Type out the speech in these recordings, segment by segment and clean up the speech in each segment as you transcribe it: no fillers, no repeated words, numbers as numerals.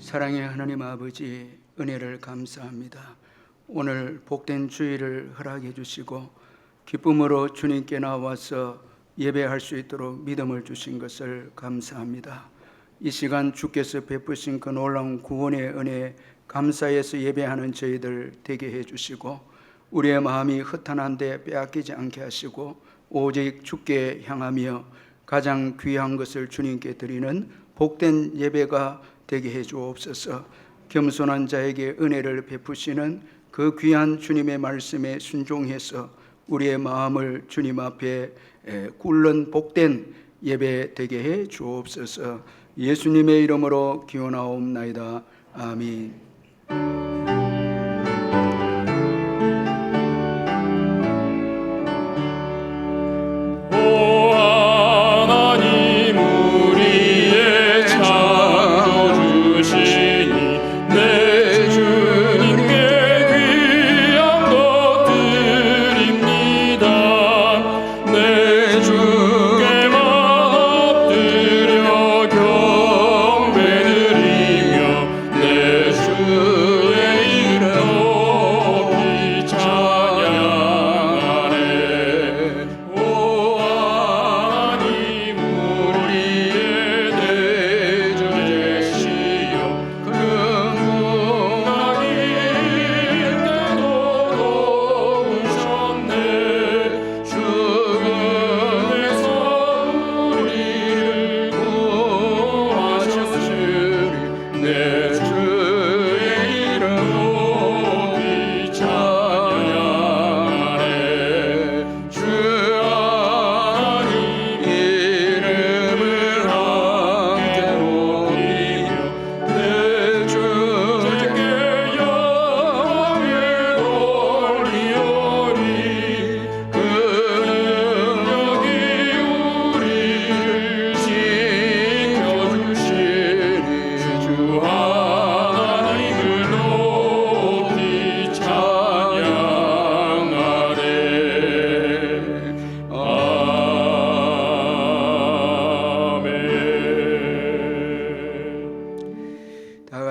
사랑의 하나님 아버지, 은혜를 감사합니다. 오늘 복된 주일을 허락해 주시고 기쁨으로 주님께 나와서 예배할 수 있도록 믿음을 주신 것을 감사합니다. 이 시간 주께서 베푸신 그 놀라운 구원의 은혜에 감사해서 예배하는 저희들 되게 해주시고, 우리의 마음이 허탄한데 빼앗기지 않게 하시고 오직 주께 향하며 가장 귀한 것을 주님께 드리는 복된 예배가 되게 해 주옵소서. 겸손한 자에게 은혜를 베푸시는 그 귀한 주님의 말씀에 순종해서 우리의 마음을 주님 앞에 꿇는 복된 예배 되게 해 주옵소서. 예수님의 이름으로 기원하옵나이다. 아멘.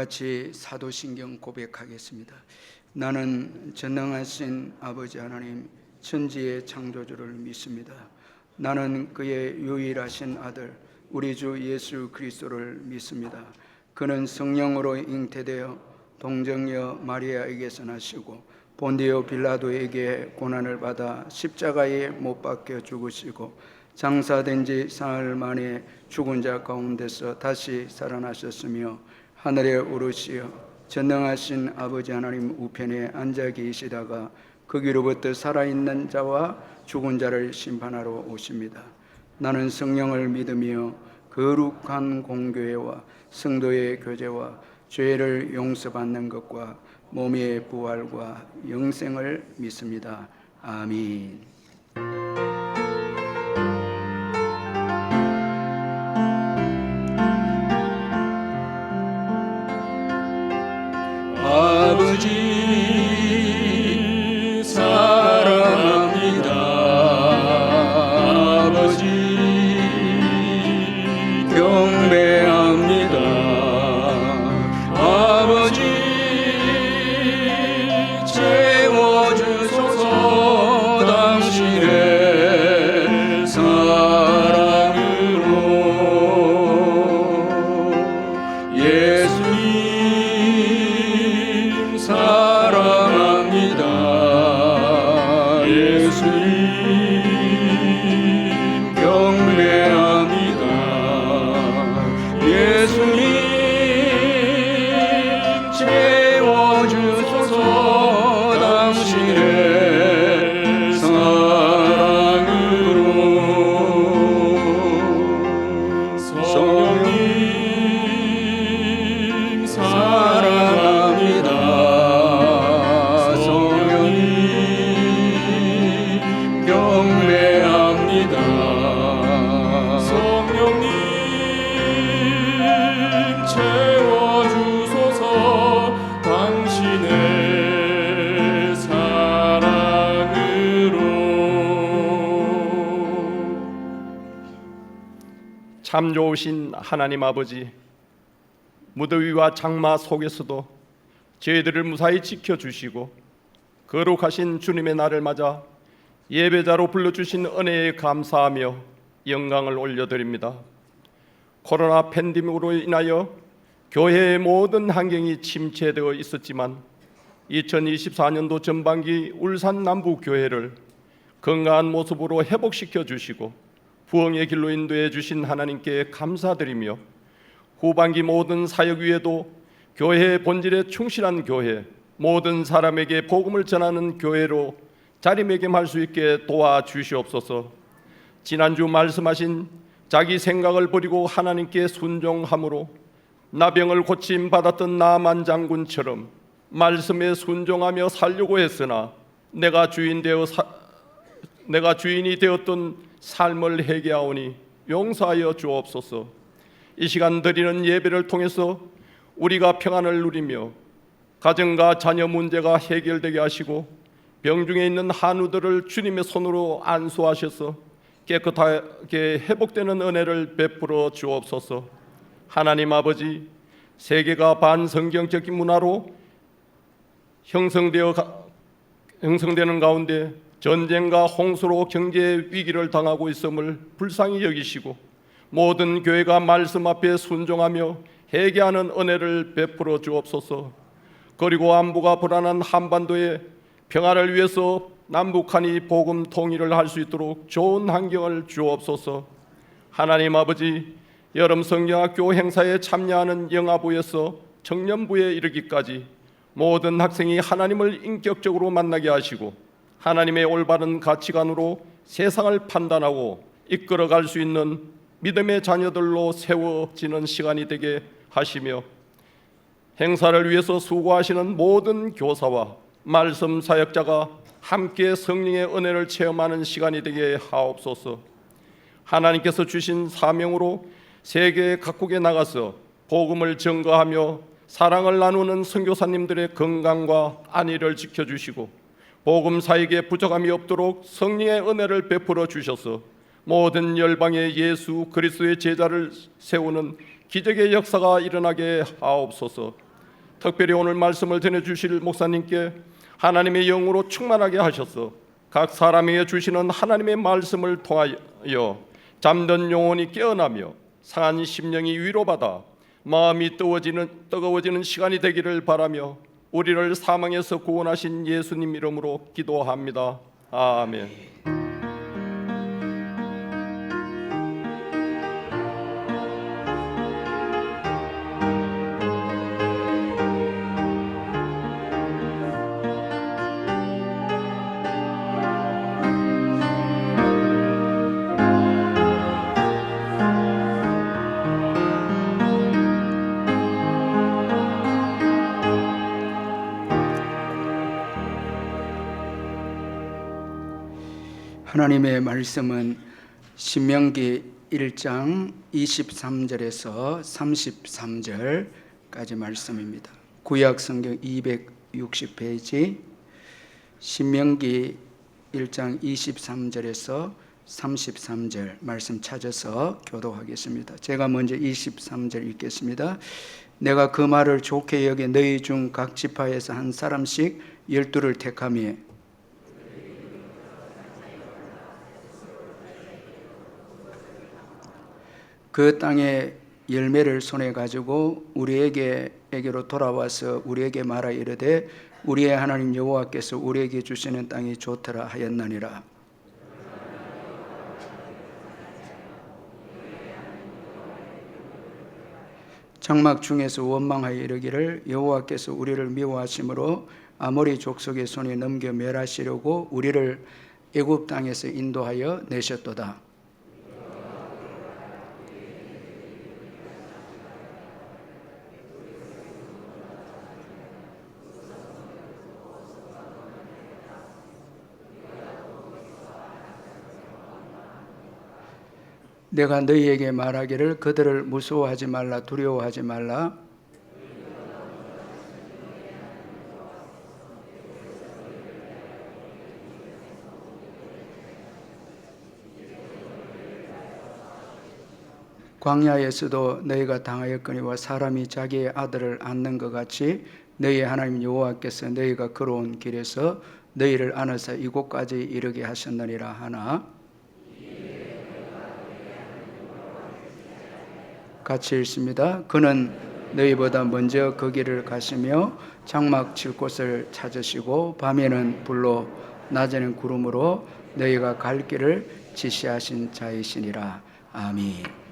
같이 사도신경 고백하겠습니다. 나는 전능하신 아버지 하나님, 천지의 창조주를 믿습니다. 나는 그의 유일하신 아들 우리 주 예수 그리스도를 믿습니다. 그는 성령으로 잉태되어 동정녀 마리아에게서 나시고 본디오 빌라도에게 고난을 받아 십자가에 못 박혀 죽으시고 장사된 지 사흘 만에 죽은 자 가운데서 다시 살아나셨으며 하늘에 오르시어 전능하신 아버지 하나님 우편에 앉아 계시다가 거기로부터 살아있는 자와 죽은 자를 심판하러 오십니다. 나는 성령을 믿으며 거룩한 공교회와 성도의 교제와 죄를 용서받는 것과 몸의 부활과 영생을 믿습니다. 아멘. 아버지 사랑합니다. 아버지 경배합니다. 아버지 채워주소서 당신의 사랑으로. 예수님 사랑합니다. 예수님 경배합니다. 예수님 채워주소서 당신의 사랑으로. 성령님 사랑합니다. 성령님 경배합니다. 성령님 채워주소서 당신의 사랑으로. 참 좋으신 하나님 아버지, 무더위와 장마 속에서도 저희들을 무사히 지켜주시고 거룩하신 주님의 날을 맞아 예배자로 불러주신 은혜에 감사하며 영광을 올려드립니다. 코로나 팬데믹으로 인하여 교회의 모든 환경이 침체되어 있었지만 2024년도 전반기 울산 남부교회를 건강한 모습으로 회복시켜 주시고 부흥의 길로 인도해 주신 하나님께 감사드리며 후반기 모든 사역 위에도 교회의 본질에 충실한 교회, 모든 사람에게 복음을 전하는 교회로 자리매김할 수 있게 도와주시옵소서. 지난주 말씀하신 자기 생각을 버리고 하나님께 순종함으로 나병을 고침 받았던 나만 장군처럼 말씀에 순종하며 살려고 했으나 내가 주인이 되었던 삶을 회개하오니 용서하여 주옵소서. 이 시간 드리는 예배를 통해서 우리가 평안을 누리며 가정과 자녀 문제가 해결되게 하시고 병중에 있는 한우들을 주님의 손으로 안수하셔서 깨끗하게 회복되는 은혜를 베풀어 주옵소서. 하나님 아버지, 세계가 반성경적 문화로 형성되는 가운데 전쟁과 홍수로 경제 위기를 당하고 있음을 불쌍히 여기시고 모든 교회가 말씀 앞에 순종하며 회개하는 은혜를 베풀어 주옵소서. 그리고 안보가 불안한 한반도의 평화를 위해서 남북한이 복음 통일을 할 수 있도록 좋은 환경을 주옵소서. 하나님 아버지, 여름 성경학교 행사에 참여하는 영아부에서 청년부에 이르기까지 모든 학생이 하나님을 인격적으로 만나게 하시고 하나님의 올바른 가치관으로 세상을 판단하고 이끌어갈 수 있는 믿음의 자녀들로 세워지는 시간이 되게 하시며 행사를 위해서 수고하시는 모든 교사와 말씀 사역자가 함께 성령의 은혜를 체험하는 시간이 되게 하옵소서. 하나님께서 주신 사명으로 세계 각국에 나가서 복음을 증거하며 사랑을 나누는 선교사님들의 건강과 안위를 지켜주시고 복음 사역에 부족함이 없도록 성령의 은혜를 베풀어 주셔서 모든 열방의 예수 그리스도의 제자를 세우는 기적의 역사가 일어나게 하옵소서. 특별히 오늘 말씀을 전해주실 목사님께 하나님의 영으로 충만하게 하셔서 각 사람에게 주시는 하나님의 말씀을 통하여 잠든 영혼이 깨어나며 상한 심령이 위로받아 마음이 뜨거워지는 시간이 되기를 바라며 우리를 사망에서 구원하신 예수님 이름으로 기도합니다. 아멘. 하나님의 말씀은 신명기 1장 23절에서 33절까지 말씀입니다. 구약 성경 260페이지 신명기 1장 23절에서 33절 말씀 찾아서 교독하겠습니다. 제가 먼저 23절 읽겠습니다. 내가 그 말을 좋게 여겨 너희 중 각 지파에서 한 사람씩 12를 택하며 그 땅의 열매를 손에 가지고 우리에게로 돌아와서 우리에게 말하 이르되 우리의 하나님 여호와께서 우리에게 주시는 땅이 좋더라 하였느니라. 장막 중에서 원망하여 이르기를 여호와께서 우리를 미워하심으로 아모리 족속의 손에 넘겨 멸하시려고 우리를 애굽 땅에서 인도하여 내셨도다. 내가 너희에게 말하기를 그들을 무서워하지 말라 두려워하지 말라. 광야에서도 너희가 당하였거니와 사람이 자기의 아들을 안는 것 같이 너희의 하나님 여호와께서 너희가 걸어온 길에서 너희를 안으사 이곳까지 이르게 하셨느니라 하나. 같이 읽습니다. 그는 너희보다 먼저 그 길을 가시며 장막 칠 곳을 찾으시고 밤에는 불로 낮에는 구름으로 너희가 갈 길을 지시하신 자이시니라. 아멘.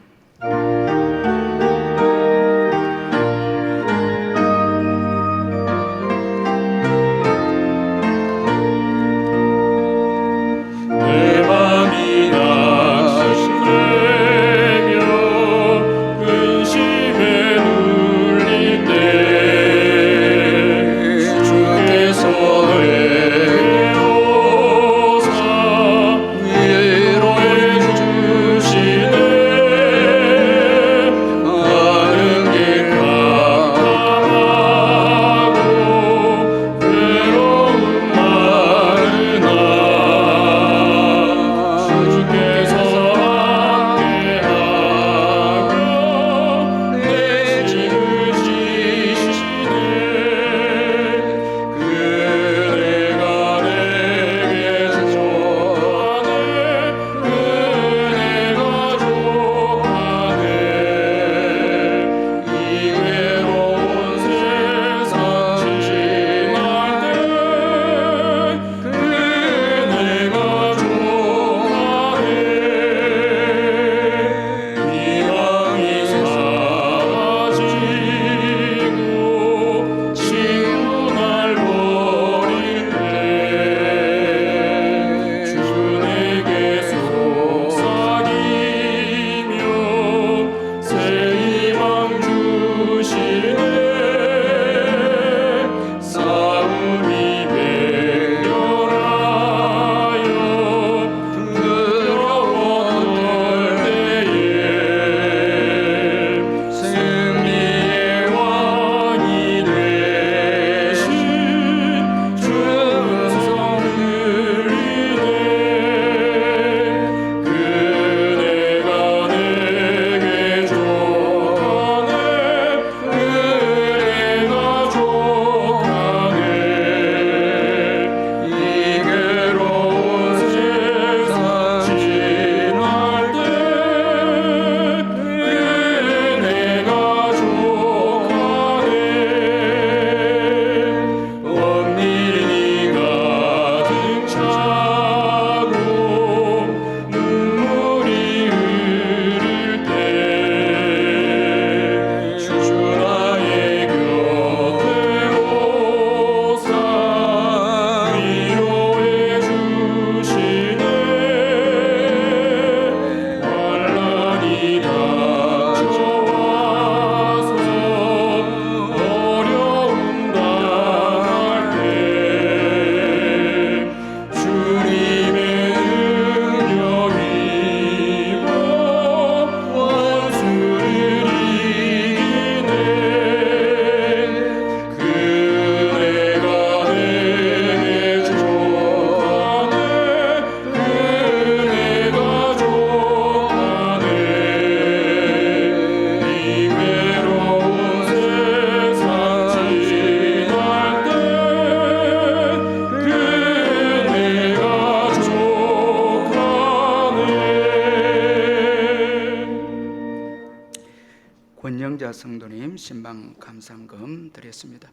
권영자 성도님 신방 감상금 드렸습니다.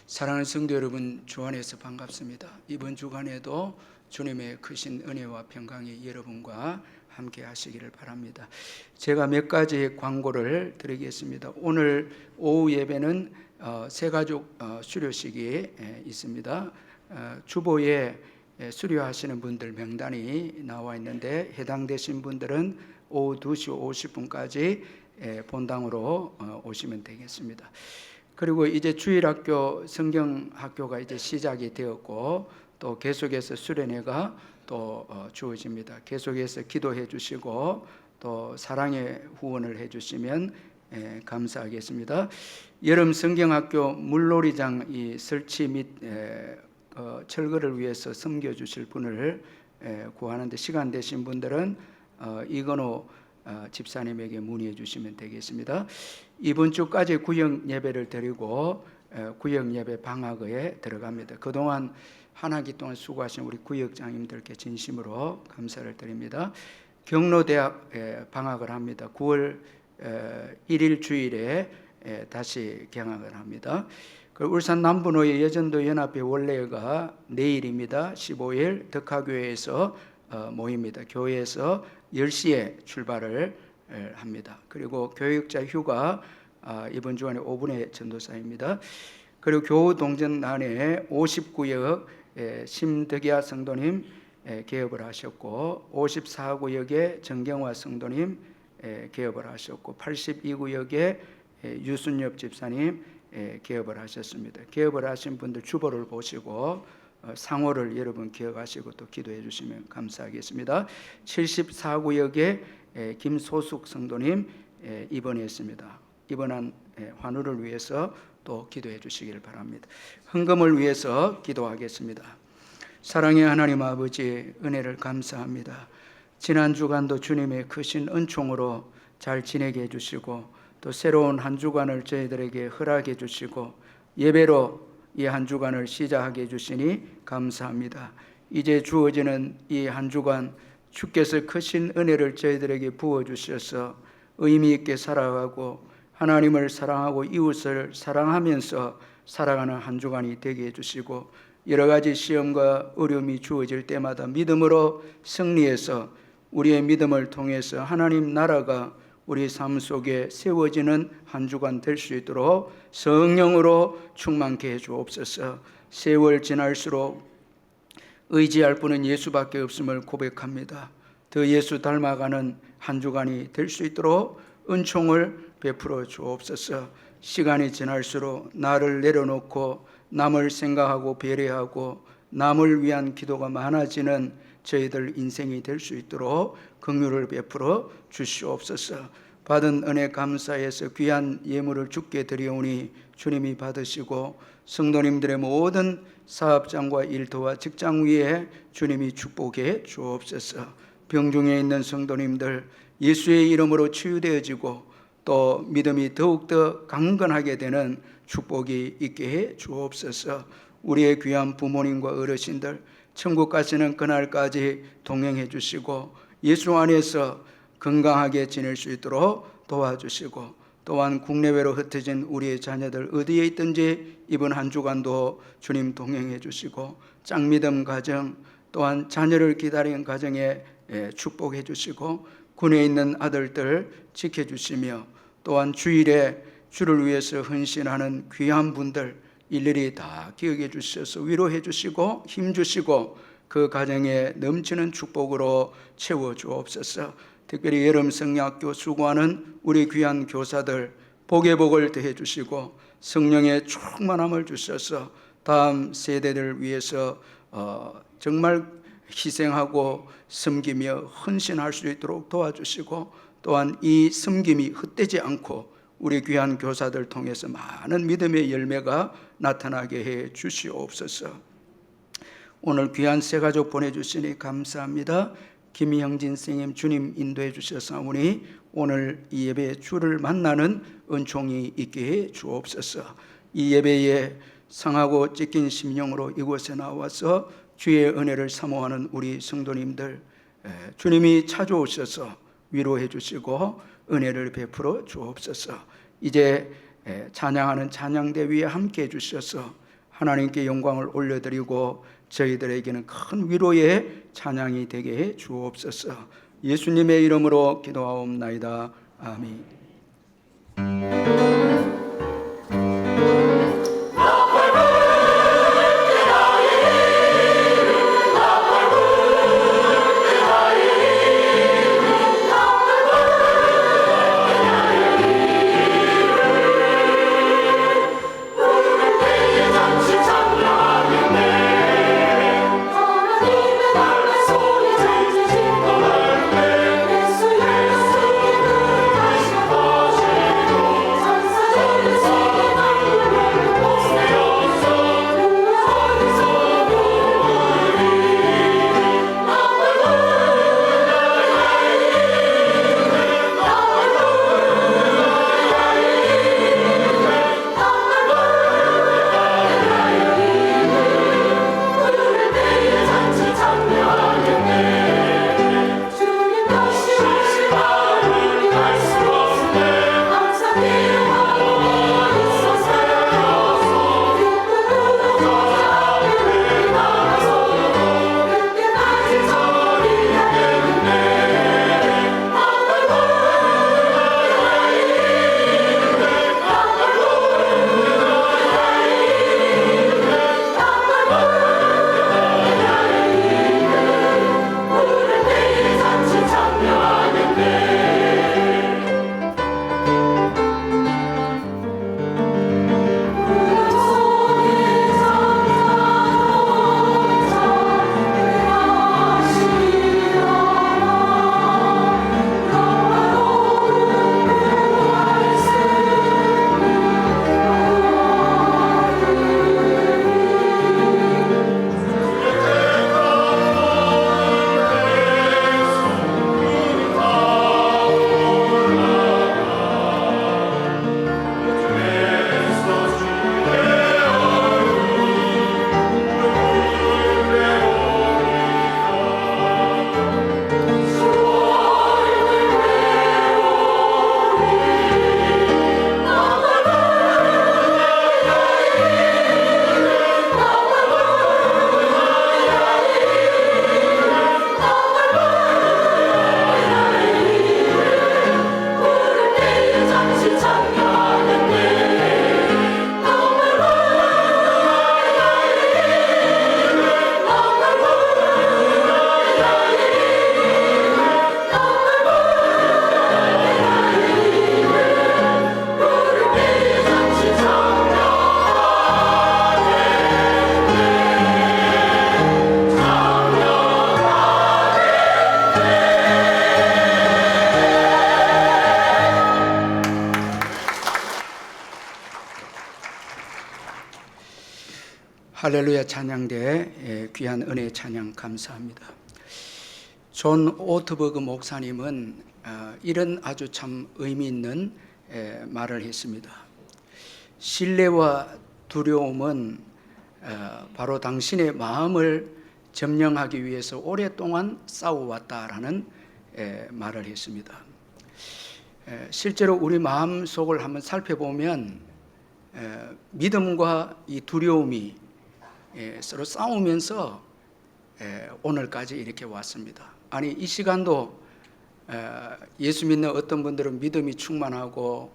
사랑하는 성도 여러분, 주 안에서 반갑습니다. 이번 주간에도 주님의 크신 은혜와 평강이 여러분과 함께 하시기를 바랍니다. 제가 몇 가지 광고를 드리겠습니다. 오늘 오후 예배는 새가족 수료식이 있습니다. 주보에 수료하시는 분들 명단이 나와 있는데 해당되신 분들은 오후 2시 50분까지 본당으로 오시면 되겠습니다. 그리고 이제 주일학교 성경학교가 이제 시작이 되었고 또 계속해서 수련회가 또 주어집니다. 계속해서 기도해 주시고 또 사랑의 후원을 해 주시면 감사하겠습니다. 여름 성경학교 물놀이장 이 설치 및 철거를 위해서 섬겨 주실 분을 구하는데 시간 되신 분들은 이건호 집사님에게 문의해 주시면 되겠습니다. 이번 주까지 구역 예배를 드리고 구역 예배 방학에 들어갑니다. 그동안 한 학기 동안 수고하신 우리 구역장님들께 진심으로 감사를 드립니다. 경로대학 방학을 합니다. 9월 1일 주일에 다시 개학을 합니다. 울산 남부노예 여전도 연합회 원래가 내일입니다. 15일 덕하교회에서 모입니다. 교회에서 10시에 출발을 합니다. 그리고 교육자 휴가 이번 주간에 5분의 전도사입니다. 그리고 교우 동정단에 59역 심덕야 성도님 개업을 하셨고, 54구역에 정경화 성도님 개업을 하셨고, 82구역에 유순엽 집사님 개업을 하셨습니다. 개업을 하신 분들 주보를 보시고 상호를 여러분 기억하시고 또 기도해 주시면 감사하겠습니다. 74구역에 김소숙 성도님 입원했습니다. 입원한 환우를 위해서 또 기도해 주시길 바랍니다. 헌금을 위해서 기도하겠습니다. 사랑의 하나님 아버지, 은혜를 감사합니다. 지난 주간도 주님의 크신 은총으로 잘 지내게 해주시고, 또 새로운 한 주간을 저희들에게 허락해 주시고 예배로 이 한 주간을 시작하게 해주시니 감사합니다. 이제 주어지는 이 한 주간 주께서 크신 은혜를 저희들에게 부어주셔서 의미 있게 살아가고 하나님을 사랑하고 이웃을 사랑하면서 살아가는 한 주간이 되게 해주시고, 여러 가지 시험과 어려움이 주어질 때마다 믿음으로 승리해서 우리의 믿음을 통해서 하나님 나라가 우리 삶 속에 세워지는 한 주간 될 수 있도록 성령으로 충만케 해 주옵소서. 세월 지날수록 의지할 분은 예수밖에 없음을 고백합니다. 더 예수 닮아가는 한 주간이 될 수 있도록 은총을 베풀어 주옵소서. 시간이 지날수록 나를 내려놓고 남을 생각하고 배려하고 남을 위한 기도가 많아지는 저희들 인생이 될 수 있도록 긍휼을 베풀어 주시옵소서. 받은 은혜 감사해서 귀한 예물을 주께 드리오니 주님이 받으시고, 성도님들의 모든 사업장과 일터와 직장 위에 주님이 축복해 주옵소서. 병중에 있는 성도님들 예수의 이름으로 치유되어지고 또 믿음이 더욱더 강건하게 되는 축복이 있게 해 주옵소서. 우리의 귀한 부모님과 어르신들 천국 가시는 그날까지 동행해 주시고 예수 안에서 건강하게 지낼 수 있도록 도와주시고, 또한 국내외로 흩어진 우리의 자녀들 어디에 있든지 이번 한 주간도 주님 동행해 주시고, 짱믿음 가정 또한 자녀를 기다리는 가정에 축복해 주시고, 군에 있는 아들들 지켜주시며, 또한 주일에 주를 위해서 헌신하는 귀한 분들 일일이 다 기억해 주셔서 위로해 주시고 힘 주시고 그 가정에 넘치는 축복으로 채워 주옵소서. 특별히 여름 성리학교 수고하는 우리 귀한 교사들 복의 복을 더해 주시고 성령의 충만함을 주셔서 다음 세대들 위해서 정말 희생하고 섬기며 헌신할 수 있도록 도와주시고, 또한 이 섬김이 헛되지 않고 우리 귀한 교사들 통해서 많은 믿음의 열매가 나타나게 해 주시옵소서. 오늘 귀한 새 가족 보내주시니 감사합니다. 김형진 선생님 주님 인도해 주셔서오니 오늘 이 예배에 주를 만나는 은총이 있게 해 주옵소서. 이 예배에 상하고 찢긴 심령으로 이곳에 나와서 주의 은혜를 사모하는 우리 성도님들 주님이 찾아오셔서 위로해 주시고 은혜를 베풀어 주옵소서. 이제 찬양하는 찬양대 위에 함께 해 주셔서 하나님께 영광을 올려드리고 저희들에게는 큰 위로의 찬양이 되게 해 주옵소서. 예수님의 이름으로 기도하옵나이다. 아멘. 예수 예수 할렐루야 찬양대 귀한 은혜 찬양 감사합니다. 존 오트버그 목사님은 이런 아주 참 의미 있는 말을 했습니다. 신뢰와 두려움은 바로 당신의 마음을 점령하기 위해서 오랫동안 싸워왔다라는 말을 했습니다. 실제로 우리 마음 속을 한번 살펴보면 믿음과 이 두려움이 서로 싸우면서 오늘까지 이렇게 왔습니다. 아니 이 시간도 예수 믿는 어떤 분들은 믿음이 충만하고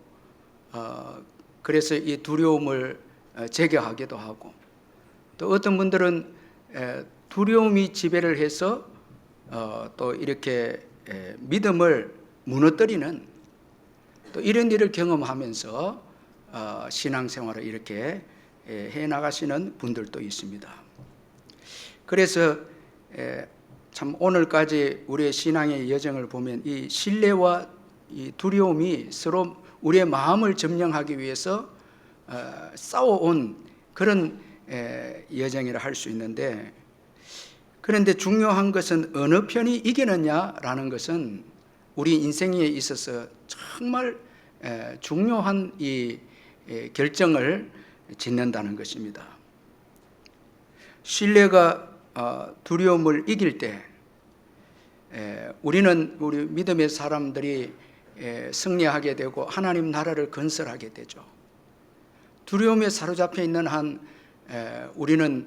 그래서 이 두려움을 제거하기도 하고, 또 어떤 분들은 두려움이 지배를 해서 또 이렇게 믿음을 무너뜨리는 또 이런 일을 경험하면서 신앙생활을 이렇게 해나가시는 분들도 있습니다. 그래서 참 오늘까지 우리의 신앙의 여정을 보면 이 신뢰와 이 두려움이 서로 우리의 마음을 점령하기 위해서 싸워온 그런 여정이라 할 수 있는데, 그런데 중요한 것은 어느 편이 이기느냐라는 것은 우리 인생에 있어서 정말 중요한 이 결정을 짓는다는 것입니다. 신뢰가 두려움을 이길 때 우리는 우리 믿음의 사람들이 승리하게 되고 하나님 나라를 건설하게 되죠. 두려움에 사로잡혀 있는 한 우리는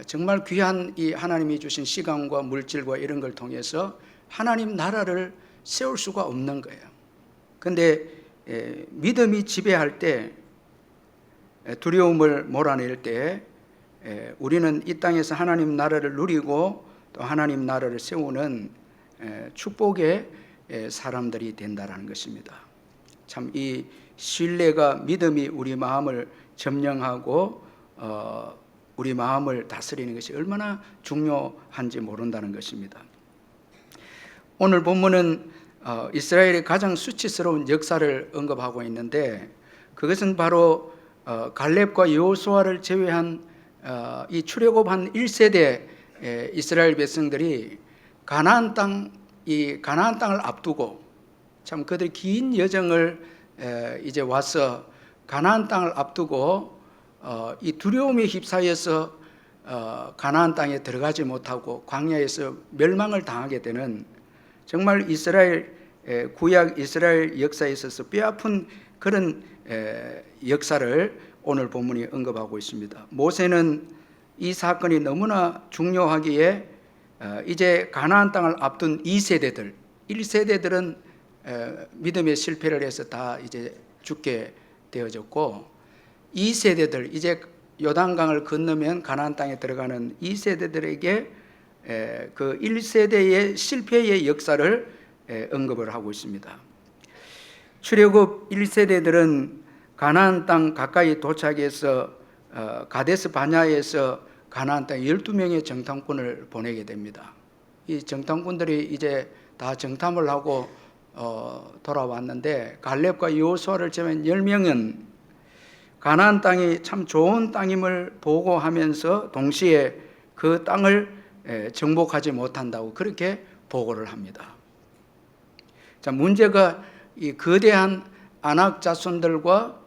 정말 귀한 이 하나님이 주신 시간과 물질과 이런 걸 통해서 하나님 나라를 세울 수가 없는 거예요. 그런데 믿음이 지배할 때, 두려움을 몰아낼 때 우리는 이 땅에서 하나님 나라를 누리고 또 하나님 나라를 세우는 축복의 사람들이 된다라는 것입니다. 참 이 신뢰가, 믿음이 우리 마음을 점령하고 우리 마음을 다스리는 것이 얼마나 중요한지 모른다는 것입니다. 오늘 본문은 이스라엘의 가장 수치스러운 역사를 언급하고 있는데, 그것은 바로 갈렙과 여호수아를 제외한 이 출애굽한 1세대 이스라엘 백성들이 가나안 땅을 앞두고 참 그들이 긴 여정을 이제 와서 가나안 땅을 앞두고 이 두려움에 휩싸여서 가나안 땅에 들어가지 못하고 광야에서 멸망을 당하게 되는, 정말 이스라엘 구약 이스라엘 역사에 있어서 뼈아픈 그런 역사를 오늘 본문이 언급하고 있습니다. 모세는 이 사건이 너무나 중요하기에 이제 가나안 땅을 앞둔 2세대들, 1세대들은 믿음의 실패를 해서 다 이제 죽게 되어졌고, 2세대들, 이제 요단강을 건너면 가나안 땅에 들어가는 2세대들에게 그 1세대의 실패의 역사를 언급을 하고 있습니다. 출애굽 1세대들은 가나안 땅 가까이 도착해서 가데스 바냐에서 가나안 땅 12명의 정탐꾼을 보내게 됩니다. 이 정탐꾼들이 이제 다 정탐을 하고 돌아왔는데, 갈렙과 여호수아를 제외한 10명은 가나안 땅이 참 좋은 땅임을 보고하면서 동시에 그 땅을 정복하지 못한다고 그렇게 보고를 합니다. 자, 문제가 이 거대한 아낙 자손들과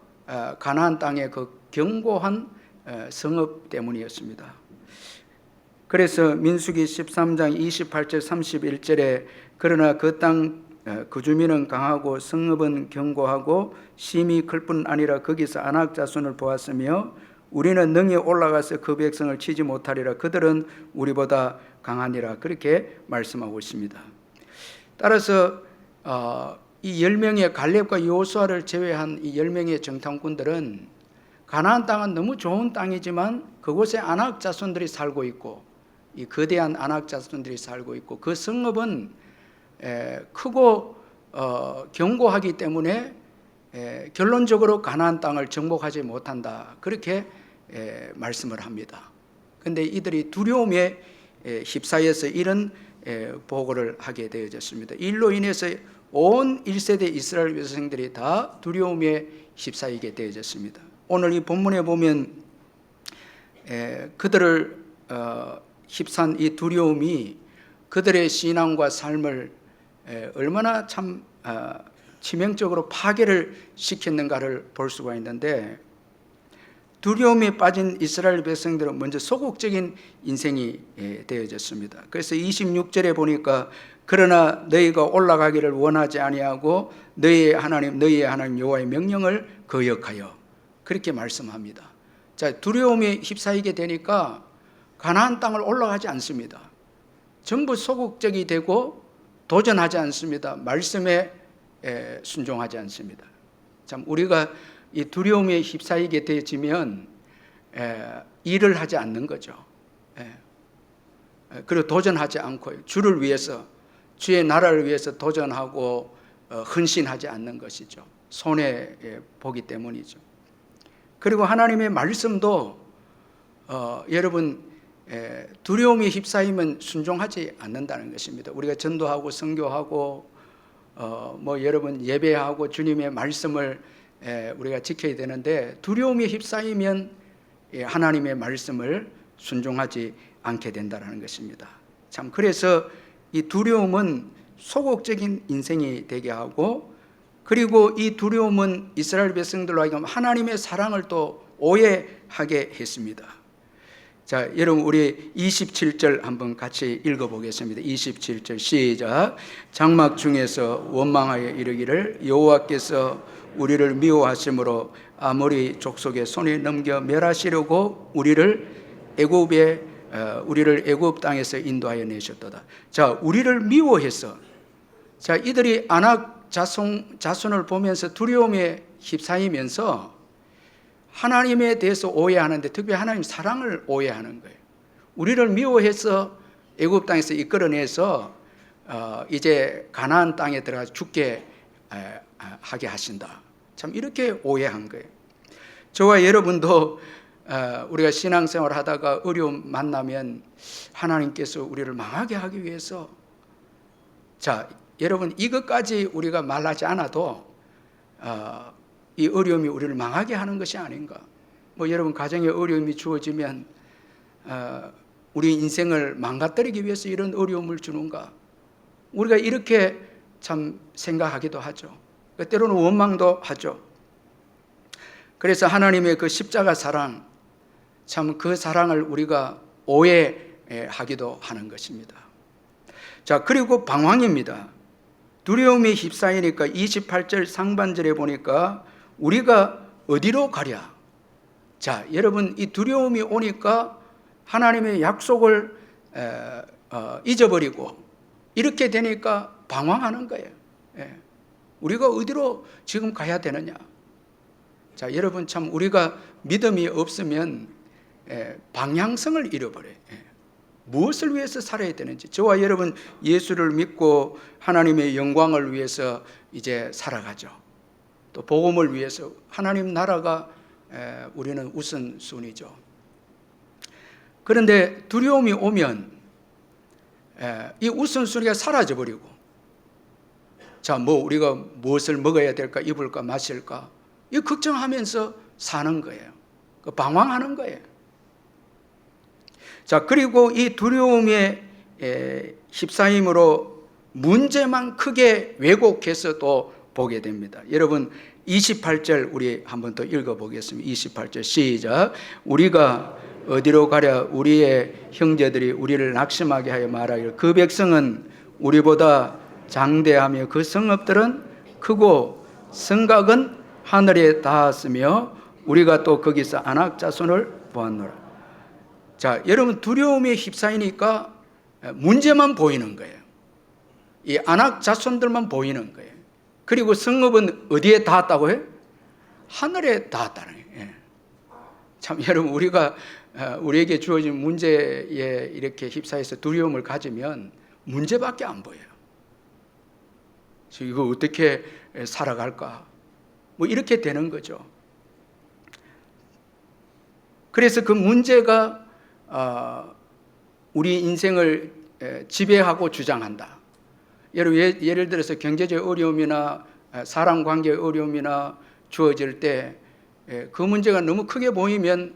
가나안 땅의 그 견고한 성읍 때문이었습니다. 그래서 민수기 13장 28절 31절에 그러나 그 땅 그 주민은 강하고 성읍은 견고하고 심히 클 뿐 아니라 거기서 아낙 자손을 보았으며 우리는 능히 올라가서 그 백성을 치지 못하리라. 그들은 우리보다 강하니라. 그렇게 말씀하고 있습니다. 따라서 이 10명의 갈렙과 여호수아를 제외한 이 10명의 정탐꾼들은 가나안 땅은 너무 좋은 땅이지만 그곳에 아낙 자손들이 살고 있고, 이 거대한 아낙 자손들이 살고 있고, 그 성읍은 크고 견고하기 때문에 결론적으로 가나안 땅을 정복하지 못한다. 그렇게 말씀을 합니다. 그런데 이들이 두려움에 휩싸여서 이런 보고를 하게 되어졌습니다. 이 일로 인해서 온 1세대 이스라엘 백성들이 다 두려움에 휩싸이게 되어졌습니다. 오늘 이 본문에 보면 그들을 휩싼 이 두려움이 그들의 신앙과 삶을 얼마나 참 치명적으로 파괴를 시켰는가를 볼 수가 있는데, 두려움에 빠진 이스라엘 백성들은 먼저 소극적인 인생이 되어졌습니다. 그래서 26절에 보니까 그러나 너희가 올라가기를 원하지 아니하고 너희의 하나님 여호와의 명령을 거역하여, 그렇게 말씀합니다. 자, 두려움에 휩싸이게 되니까 가나안 땅을 올라가지 않습니다. 전부 소극적이 되고 도전하지 않습니다. 말씀에 순종하지 않습니다. 참 우리가 이 두려움에 휩싸이게 되어지면 일을 하지 않는 거죠. 그리고 도전하지 않고 주를 위해서, 주의 나라를 위해서 도전하고 헌신하지 않는 것이죠. 손해 보기 때문이죠. 그리고 하나님의 말씀도 여러분 두려움에 휩싸이면 순종하지 않는다는 것입니다. 우리가 전도하고 선교하고 여러분 예배하고 주님의 말씀을 우리가 지켜야 되는데, 두려움에 휩싸이면 하나님의 말씀을 순종하지 않게 된다는 것입니다. 참 그래서 이 두려움은 소극적인 인생이 되게 하고, 그리고 이 두려움은 이스라엘 백성들로 하여금 하나님의 사랑을 또 오해하게 했습니다. 자, 여러분 우리 27절 한번 같이 읽어보겠습니다. 27절 시작. 장막 중에서 원망하여 이르기를 여호와께서 우리를 미워하심으로 아모리 족속의 손에 넘겨 멸하시려고 우리를 애굽 땅에서 인도하여 내셨도다. 자, 우리를 미워해서, 자, 이들이 아낙 자손을 보면서 두려움에 휩싸이면서 하나님에 대해서 오해하는데, 특별히 하나님 사랑을 오해하는 거예요. 우리를 미워해서 애굽 땅에서 이끌어내서 이제 가나안 땅에 들어가서 죽게 하게 하신다. 참 이렇게 오해한 거예요. 저와 여러분도 우리가 신앙생활 하다가 어려움 만나면 하나님께서 우리를 망하게 하기 위해서, 자, 여러분 이것까지 우리가 말하지 않아도 이 어려움이 우리를 망하게 하는 것이 아닌가. 여러분 가정에 어려움이 주어지면 우리 인생을 망가뜨리기 위해서 이런 어려움을 주는가, 우리가 이렇게 참 생각하기도 하죠. 때로는 원망도 하죠. 그래서 하나님의 그 십자가 사랑, 참 그 사랑을 우리가 오해하기도 하는 것입니다. 자, 그리고 방황입니다. 두려움에 휩싸이니까 28절 상반절에 보니까 우리가 어디로 가랴. 자, 여러분 이 두려움이 오니까 하나님의 약속을 잊어버리고 이렇게 되니까 방황하는 거예요. 우리가 어디로 지금 가야 되느냐. 자, 여러분 참 우리가 믿음이 없으면 방향성을 잃어버려요. 무엇을 위해서 살아야 되는지. 저와 여러분 예수를 믿고 하나님의 영광을 위해서 이제 살아가죠. 또 복음을 위해서 하나님 나라가 우리는 우선순위죠. 그런데 두려움이 오면 이 우선순위가 사라져버리고, 자, 우리가 무엇을 먹어야 될까, 입을까, 마실까, 이 걱정하면서 사는 거예요. 방황하는 거예요. 자, 그리고 이 두려움에 휩싸임으로 문제만 크게 왜곡해서 또 보게 됩니다. 여러분 28절 우리 한번 더 읽어보겠습니다. 28절 시작. 우리가 어디로 가랴. 우리의 형제들이 우리를 낙심하게 하여 말하기를 그 백성은 우리보다 장대하며 그 성읍들은 크고 성곽은 하늘에 닿았으며 우리가 또 거기서 아낙 자손을 보았노라. 자, 여러분 두려움에 휩싸이니까 문제만 보이는 거예요. 이 아낙 자손들만 보이는 거예요. 그리고 성읍은 어디에 닿았다고 해요? 하늘에 닿았다는 거예요. 참 여러분 우리에게 주어진 문제에 이렇게 휩싸여서 두려움을 가지면 문제밖에 안 보여요. 이거 어떻게 살아갈까? 이렇게 되는 거죠. 그래서 그 문제가 우리 인생을 지배하고 주장한다. 예를 들어서 경제적 어려움이나 사람관계의 어려움이나 주어질 때 그 문제가 너무 크게 보이면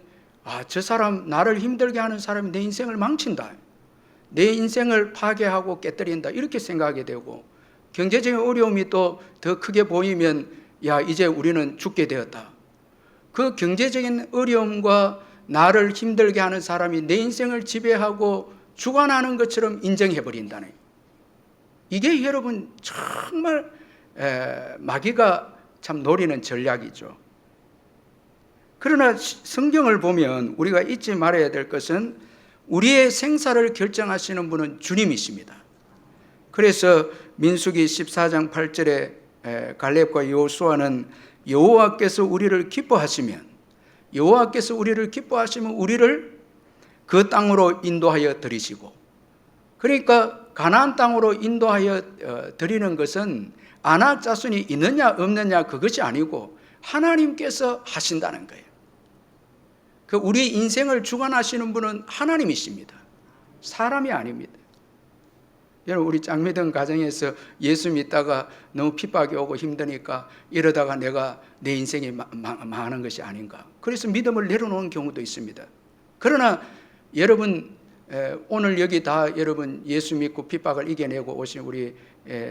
저 사람, 나를 힘들게 하는 사람이 내 인생을 망친다, 내 인생을 파괴하고 깨뜨린다, 이렇게 생각하게 되고, 경제적인 어려움이 또 더 크게 보이면 이제 우리는 죽게 되었다. 그 경제적인 어려움과 나를 힘들게 하는 사람이 내 인생을 지배하고 주관하는 것처럼 인정해버린다네. 이게 여러분 정말 마귀가 참 노리는 전략이죠. 그러나 성경을 보면 우리가 잊지 말아야 될 것은 우리의 생사를 결정하시는 분은 주님이십니다. 그래서 민수기 14장 8절에 갈렙과 여호수아는 여호와께서 우리를 기뻐하시면 우리를 그 땅으로 인도하여 드리시고, 그러니까 가나안 땅으로 인도하여 드리는 것은 아낙 자손이 있느냐 없느냐 그것이 아니고 하나님께서 하신다는 거예요. 그 우리 인생을 주관하시는 분은 하나님이십니다. 사람이 아닙니다. 여러분, 우리 짱미던 가정에서 예수 믿다가 너무 핍박이 오고 힘드니까 이러다가 내 인생이 망하는 것이 아닌가, 그래서 믿음을 내려놓은 경우도 있습니다. 그러나 여러분, 오늘 여기 다 여러분 예수 믿고 핍박을 이겨내고 오신 우리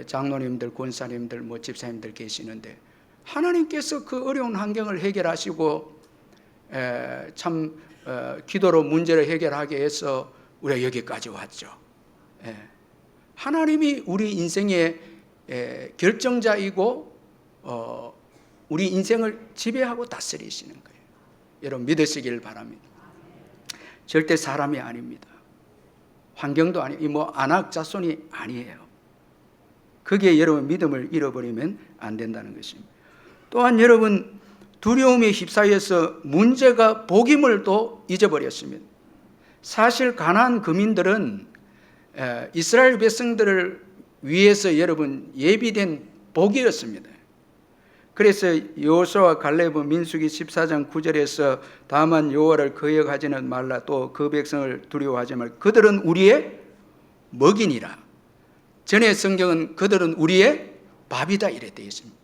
장로님들, 권사님들, 집사님들 계시는데, 하나님께서 그 어려운 환경을 해결하시고 참 기도로 문제를 해결하게 해서 우리가 여기까지 왔죠. 하나님이 우리 인생의 결정자이고 우리 인생을 지배하고 다스리시는 거예요. 여러분 믿으시길 바랍니다. 절대 사람이 아닙니다. 환경도 아니고 아낙 자손이 아니에요. 그게 여러분 믿음을 잃어버리면 안 된다는 것입니다. 또한 여러분, 두려움에 휩싸여서 문제가 복임을 또 잊어버렸습니다. 사실 가나안 거민들은 이스라엘 백성들을 위해서 여러분 예비된 복이었습니다. 그래서 여호수아와 갈렙은 민수기 14장 9절에서 다만 여호와를 거역하지는 말라, 또 그 백성을 두려워하지 말라, 그들은 우리의 먹이니라. 전에 성경은 그들은 우리의 밥이다 이래 되어 있습니다.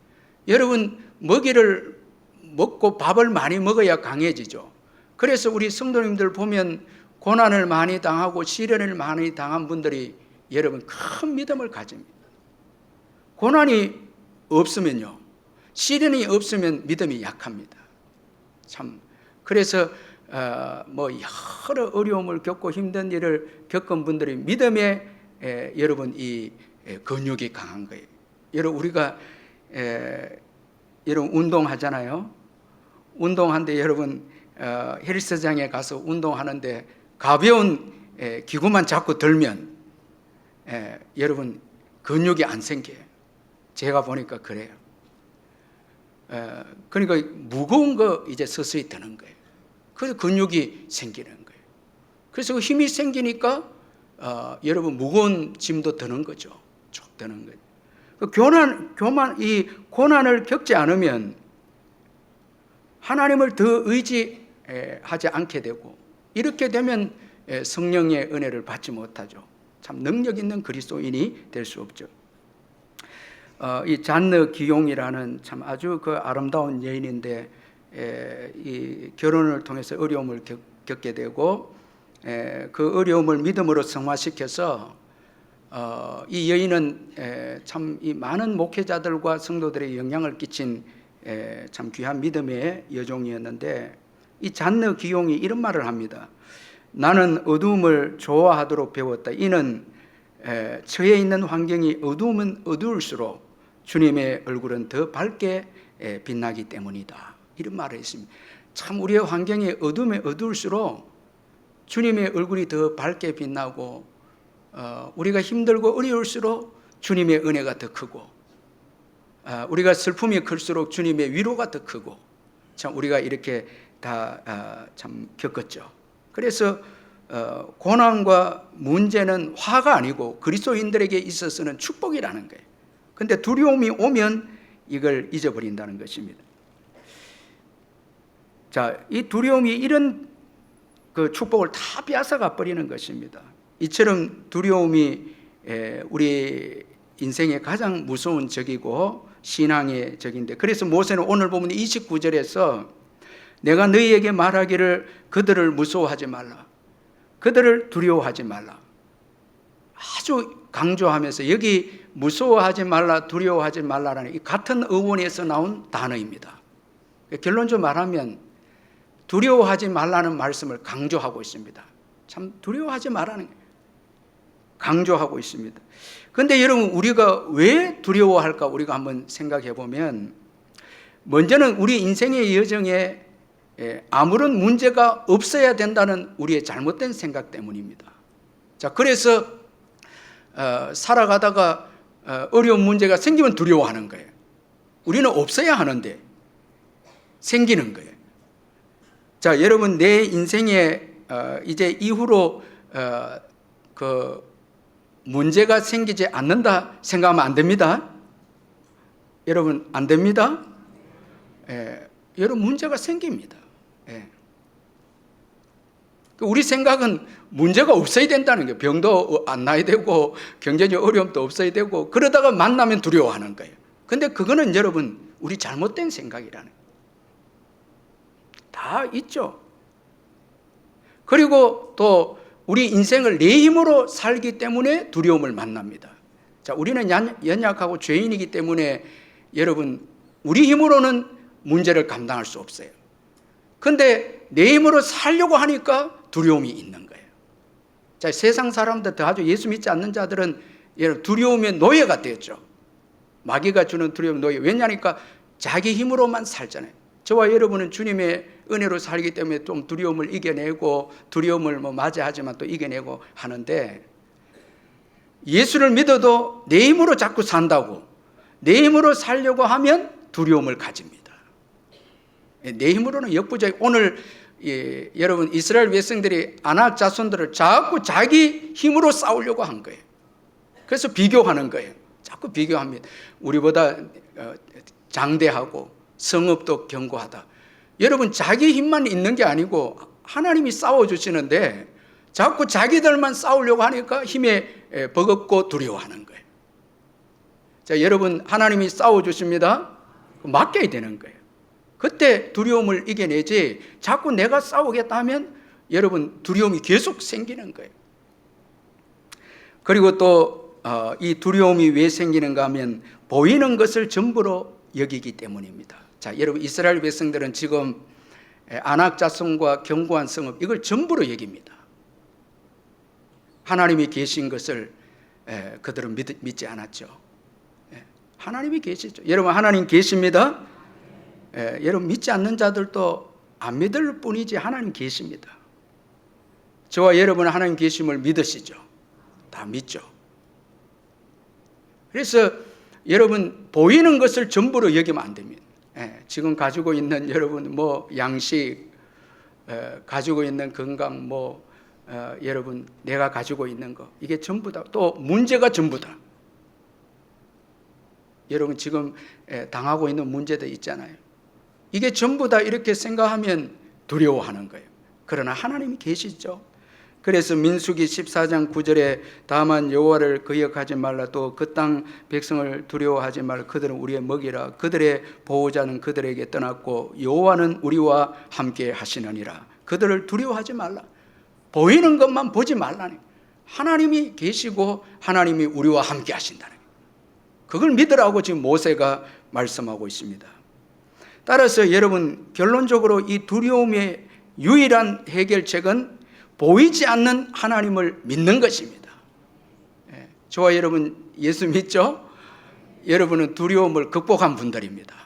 여러분, 먹이를 먹고 밥을 많이 먹어야 강해지죠. 그래서 우리 성도님들 보면 고난을 많이 당하고 시련을 많이 당한 분들이 여러분 큰 믿음을 가집니다. 고난이 없으면요, 시련이 없으면 믿음이 약합니다. 참, 그래서 여러 어려움을 겪고 힘든 일을 겪은 분들이 믿음에 여러분 이 근육이 강한 거예요. 여러분, 우리가 여러분 운동하잖아요. 운동하는데 여러분 헬스장에 가서 운동하는데 가벼운 기구만 자꾸 들면 여러분 근육이 안 생겨요. 제가 보니까 그래요. 그러니까 무거운 거 이제 서서히 드는 거예요. 그래서 근육이 생기는 거예요. 그래서 힘이 생기니까 여러분 무거운 짐도 드는 거죠. 쭉 드는 거예요. 이 고난을 겪지 않으면 하나님을 더 의지하지 않게 되고, 이렇게 되면 성령의 은혜를 받지 못하죠. 참 능력 있는 그리스도인이 될 수 없죠. 이 잔느 기용이라는 참 아주 그 아름다운 여인인데 이 결혼을 통해서 어려움을 겪게 되고 그 어려움을 믿음으로 승화시켜서 이 여인은 참 이 많은 목회자들과 성도들의 영향을 끼친 참 귀한 믿음의 여종이었는데, 이 잔느 기용이 이런 말을 합니다. 나는 어두움을 좋아하도록 배웠다. 이는 처해 있는 환경이 어두우면 어두울수록 주님의 얼굴은 더 밝게 빛나기 때문이다. 이런 말을 했습니다. 참 우리의 환경이 어두우면 어두울수록 주님의 얼굴이 더 밝게 빛나고, 우리가 힘들고 어려울수록 주님의 은혜가 더 크고, 우리가 슬픔이 클수록 주님의 위로가 더 크고, 참 우리가 이렇게 다 참 겪었죠. 그래서 고난과 문제는 화가 아니고 그리스도인들에게 있어서는 축복이라는 거예요. 그런데 두려움이 오면 이걸 잊어버린다는 것입니다. 자, 이 두려움이 이런 그 축복을 다 빼앗아가 버리는 것입니다. 이처럼 두려움이 우리 인생의 가장 무서운 적이고 신앙의 적인데, 그래서 모세는 오늘 보면 29절에서 내가 너희에게 말하기를 그들을 무서워하지 말라, 그들을 두려워하지 말라. 아주 강조하면서 여기 무서워하지 말라, 두려워하지 말라라는 이 같은 어원에서 나온 단어입니다. 결론적으로 말하면 두려워하지 말라는 말씀을 강조하고 있습니다. 참 두려워하지 말라는 강조하고 있습니다. 그런데 여러분, 우리가 왜 두려워할까 우리가 한번 생각해 보면, 먼저는 우리 인생의 여정에 아무런 문제가 없어야 된다는 우리의 잘못된 생각 때문입니다. 자, 그래서 살아가다가 어려운 문제가 생기면 두려워하는 거예요. 우리는 없어야 하는데 생기는 거예요. 자, 여러분, 내 인생에 이제 이후로 그 문제가 생기지 않는다 생각하면 안 됩니다. 여러분, 안 됩니다. 여러분, 문제가 생깁니다. 우리 생각은 문제가 없어야 된다는 거예요. 병도 안 나야 되고 경제적 어려움도 없어야 되고, 그러다가 만나면 두려워하는 거예요. 근데 그거는 여러분, 우리 잘못된 생각이라는 거예요. 다 있죠. 그리고 또 우리 인생을 내 힘으로 살기 때문에 두려움을 만납니다. 자, 우리는 연약하고 죄인이기 때문에 여러분, 우리 힘으로는 문제를 감당할 수 없어요. 근데 내 힘으로 살려고 하니까 두려움이 있는 거예요. 자, 세상 사람들, 더 아주 예수 믿지 않는 자들은 여러분, 두려움의 노예가 되었죠. 마귀가 주는 두려움 노예. 왜냐니까 자기 힘으로만 살잖아요. 저와 여러분은 주님의 은혜로 살기 때문에 좀 두려움을 이겨내고, 두려움을 맞이하지만 또 이겨내고 하는데, 예수를 믿어도 내 힘으로 자꾸 산다고, 내 힘으로 살려고 하면 두려움을 가집니다. 내 힘으로는 역부족이. 오늘 여러분, 이스라엘 백성들이 아낙 자손들을 자꾸 자기 힘으로 싸우려고 한 거예요. 그래서 비교하는 거예요. 자꾸 비교합니다. 우리보다 장대하고 성읍도 견고하다. 여러분, 자기 힘만 있는 게 아니고 하나님이 싸워주시는데 자꾸 자기들만 싸우려고 하니까 힘에 버겁고 두려워하는 거예요. 자, 여러분, 하나님이 싸워주십니다. 맡겨야 되는 거예요. 그때 두려움을 이겨내지, 자꾸 내가 싸우겠다 하면 여러분, 두려움이 계속 생기는 거예요. 그리고 또 이 두려움이 왜 생기는가 하면 보이는 것을 전부로 여기기 때문입니다. 자, 여러분, 이스라엘 백성들은 지금 아낙 자손과 견고한 성읍, 이걸 전부로 여깁니다. 하나님이 계신 것을 그들은 믿지 않았죠. 하나님이 계시죠. 여러분, 하나님 계십니다. 여러분, 믿지 않는 자들도 안 믿을 뿐이지 하나님 계십니다. 저와 여러분은 하나님 계심을 믿으시죠? 다 믿죠. 그래서 여러분, 보이는 것을 전부로 여기면 안 됩니다. 지금 가지고 있는 여러분 양식, 가지고 있는 건강, 여러분 내가 가지고 있는 거, 이게 전부다. 또 문제가 전부다. 여러분, 지금 당하고 있는 문제도 있잖아요. 이게 전부 다 이렇게 생각하면 두려워하는 거예요. 그러나 하나님이 계시죠. 그래서 민수기 14장 9절에 다만 여호와를 거역하지 말라, 또 그 땅 백성을 두려워하지 말라, 그들은 우리의 먹이라, 그들의 보호자는 그들에게 떠났고 여호와는 우리와 함께 하시느니라. 그들을 두려워하지 말라. 보이는 것만 보지 말라니. 하나님이 계시고 하나님이 우리와 함께 하신다는 거예요. 그걸 믿으라고 지금 모세가 말씀하고 있습니다. 따라서 여러분, 결론적으로 이 두려움의 유일한 해결책은 보이지 않는 하나님을 믿는 것입니다. 저와 여러분 예수 믿죠? 여러분은 두려움을 극복한 분들입니다.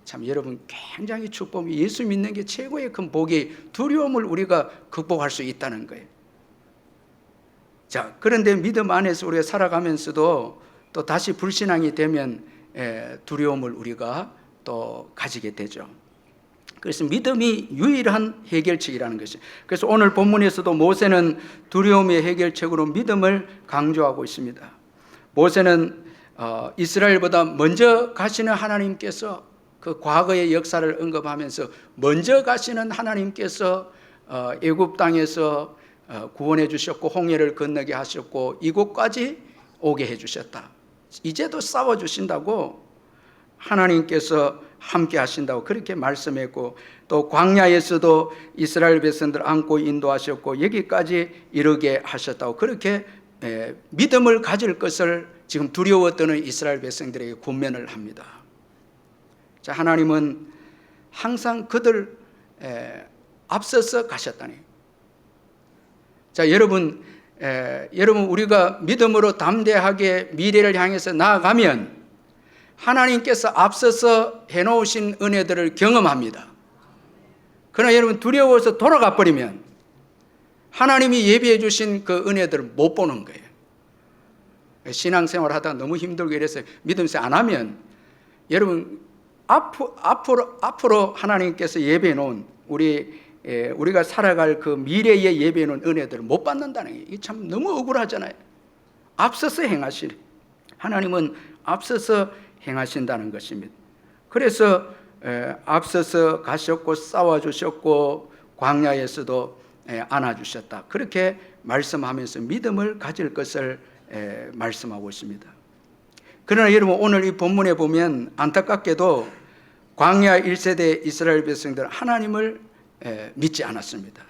참, 여러분 굉장히 축복이, 예수 믿는 게 최고의 큰 복이 두려움을 우리가 극복할 수 있다는 거예요. 자, 그런데 믿음 안에서 우리가 살아가면서도 또 다시 불신앙이 되면 두려움을 우리가 또 가지게 되죠. 그래서 믿음이 유일한 해결책이라는 것이죠. 그래서 오늘 본문에서도 모세는 두려움의 해결책으로 믿음을 강조하고 있습니다. 모세는 이스라엘보다 먼저 가시는 하나님께서, 그 과거의 역사를 언급하면서 먼저 가시는 하나님께서 애굽 땅에서 구원해 주셨고 홍해를 건너게 하셨고 이곳까지 오게 해 주셨다. 이제도 싸워 주신다고 하나님께서 함께 하신다고 그렇게 말씀했고, 또 광야에서도 이스라엘 백성들 안고 인도하셨고 여기까지 이르게 하셨다고 그렇게 믿음을 가질 것을 지금 두려워 떠는 이스라엘 백성들에게 권면을 합니다. 자, 하나님은 항상 그들 앞서서 가셨다니. 자, 여러분 우리가 믿음으로 담대하게 미래를 향해서 나아가면 하나님께서 앞서서 해놓으신 은혜들을 경험합니다. 그러나 여러분 두려워서 돌아가 버리면 하나님이 예비해 주신 그 은혜들을 못 보는 거예요. 신앙생활 하다가 너무 힘들고 이래서 믿음생활 안 하면 여러분 앞으로 하나님께서 예비해 놓은 우리가 살아갈 그 미래에 예비해 놓은 은혜들을 못 받는다는 게 이게 참 너무 억울하잖아요. 앞서서 행하실 하나님은 앞서서 행하신다는 것입니다. 그래서 앞서서 가셨고 싸워주셨고 광야에서도 안아주셨다, 그렇게 말씀하면서 믿음을 가질 것을 말씀하고 있습니다. 그러나 여러분 오늘 이 본문에 보면 안타깝게도 광야 1세대 이스라엘 백성들은 하나님을 믿지 않았습니다.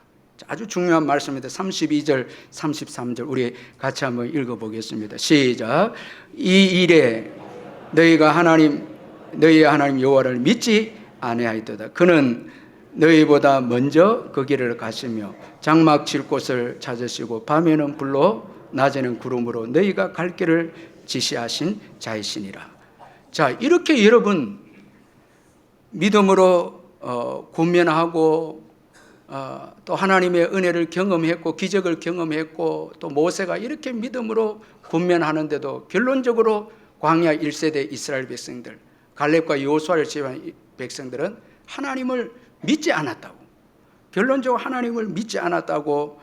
아주 중요한 말씀입니다. 32절 33절 우리 같이 한번 읽어보겠습니다. 시작. 이 일에 너희가 너희의 하나님 여호와를 믿지 아니하였도다. 그는 너희보다 먼저 그 길을 가시며 장막 칠 곳을 찾으시고 밤에는 불로 낮에는 구름으로 너희가 갈 길을 지시하신 자이시니라. 자, 이렇게 여러분 믿음으로 권면하고 또 하나님의 은혜를 경험했고 기적을 경험했고 또 모세가 이렇게 믿음으로 권면하는데도 결론적으로 광야 1세대 이스라엘 백성들, 갈렙과 여호수아를 제외한 백성들은 하나님을 믿지 않았다고, 결론적으로 하나님을 믿지 않았다고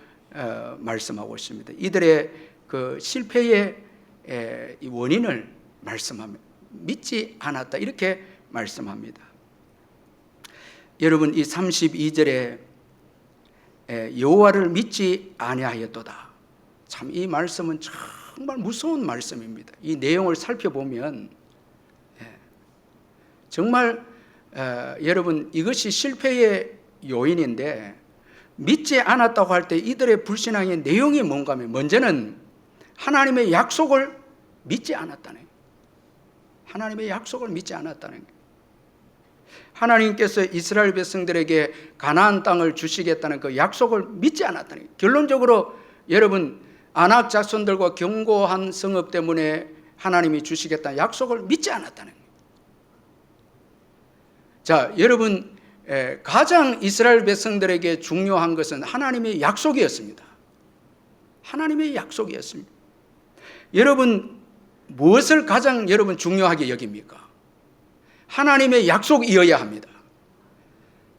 말씀하고 있습니다. 이들의 그 실패의 이 원인을 말씀합니다. 믿지 않았다 이렇게 말씀합니다. 여러분 이 32절에 여호와를 믿지 아니하였도다, 참 이 말씀은 정말 무서운 말씀입니다. 이 내용을 살펴보면 정말 여러분 이것이 실패의 요인인데, 믿지 않았다고 할 때 이들의 불신앙의 내용이 뭔가 하면 먼저는 하나님의 약속을 믿지 않았다는 거예요. 하나님의 약속을 믿지 않았다는 거예요. 하나님께서 이스라엘 백성들에게 가나안 땅을 주시겠다는 그 약속을 믿지 않았다는 거예요. 결론적으로 여러분 아낙 자손들과 견고한 성읍 때문에 하나님이 주시겠다는 약속을 믿지 않았다는 거예요. 자, 여러분 가장 이스라엘 백성들에게 중요한 것은 하나님의 약속이었습니다. 하나님의 약속이었습니다. 여러분 무엇을 가장 여러분 중요하게 여깁니까? 하나님의 약속이어야 합니다.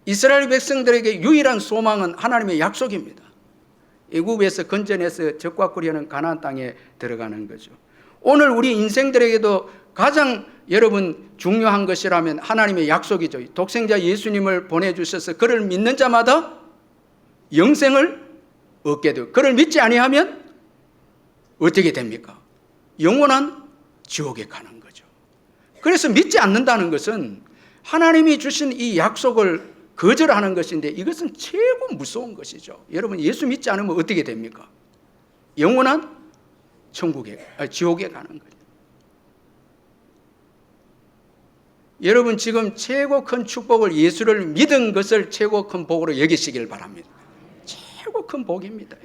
이스라엘 백성들에게 유일한 소망은 하나님의 약속입니다. 애굽에서 건져내서 적과 꿀이하는 가나안 땅에 들어가는 거죠. 오늘 우리 인생들에게도 가장 여러분 중요한 것이라면 하나님의 약속이죠. 독생자 예수님을 보내주셔서 그를 믿는 자마다 영생을 얻게 되고, 그를 믿지 아니하면 어떻게 됩니까? 영원한 지옥에 가는 거죠. 그래서 믿지 않는다는 것은 하나님이 주신 이 약속을 거절하는 것인데, 이것은 최고 무서운 것이죠. 여러분 예수 믿지 않으면 어떻게 됩니까? 영원한 지옥에 가는 거죠. 여러분 지금 최고 큰 축복을, 예수를 믿은 것을 최고 큰 복으로 여기시길 바랍니다. 최고 큰 복입니다.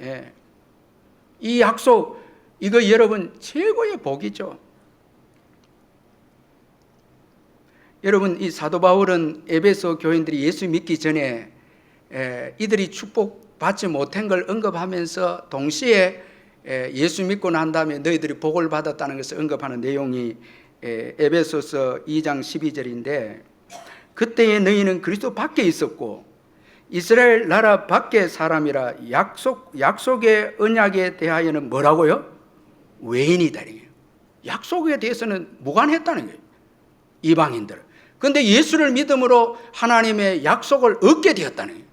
이 약속, 이거 여러분 최고의 복이죠. 여러분 이 사도 바울은 에베소 교인들이 예수 믿기 전에 이들이 축복받지 못한 걸 언급하면서 동시에 예수 믿고 난 다음에 너희들이 복을 받았다는 것을 언급하는 내용이 에베소서 2장 12절인데, 그때에 너희는 그리스도 밖에 있었고 이스라엘 나라 밖의 사람이라 약속의 언약에 대하여는 뭐라고요? 외인이다. 약속에 대해서는 무관했다는 거예요, 이방인들은. 그런데 예수를 믿음으로 하나님의 약속을 얻게 되었다는 거예요.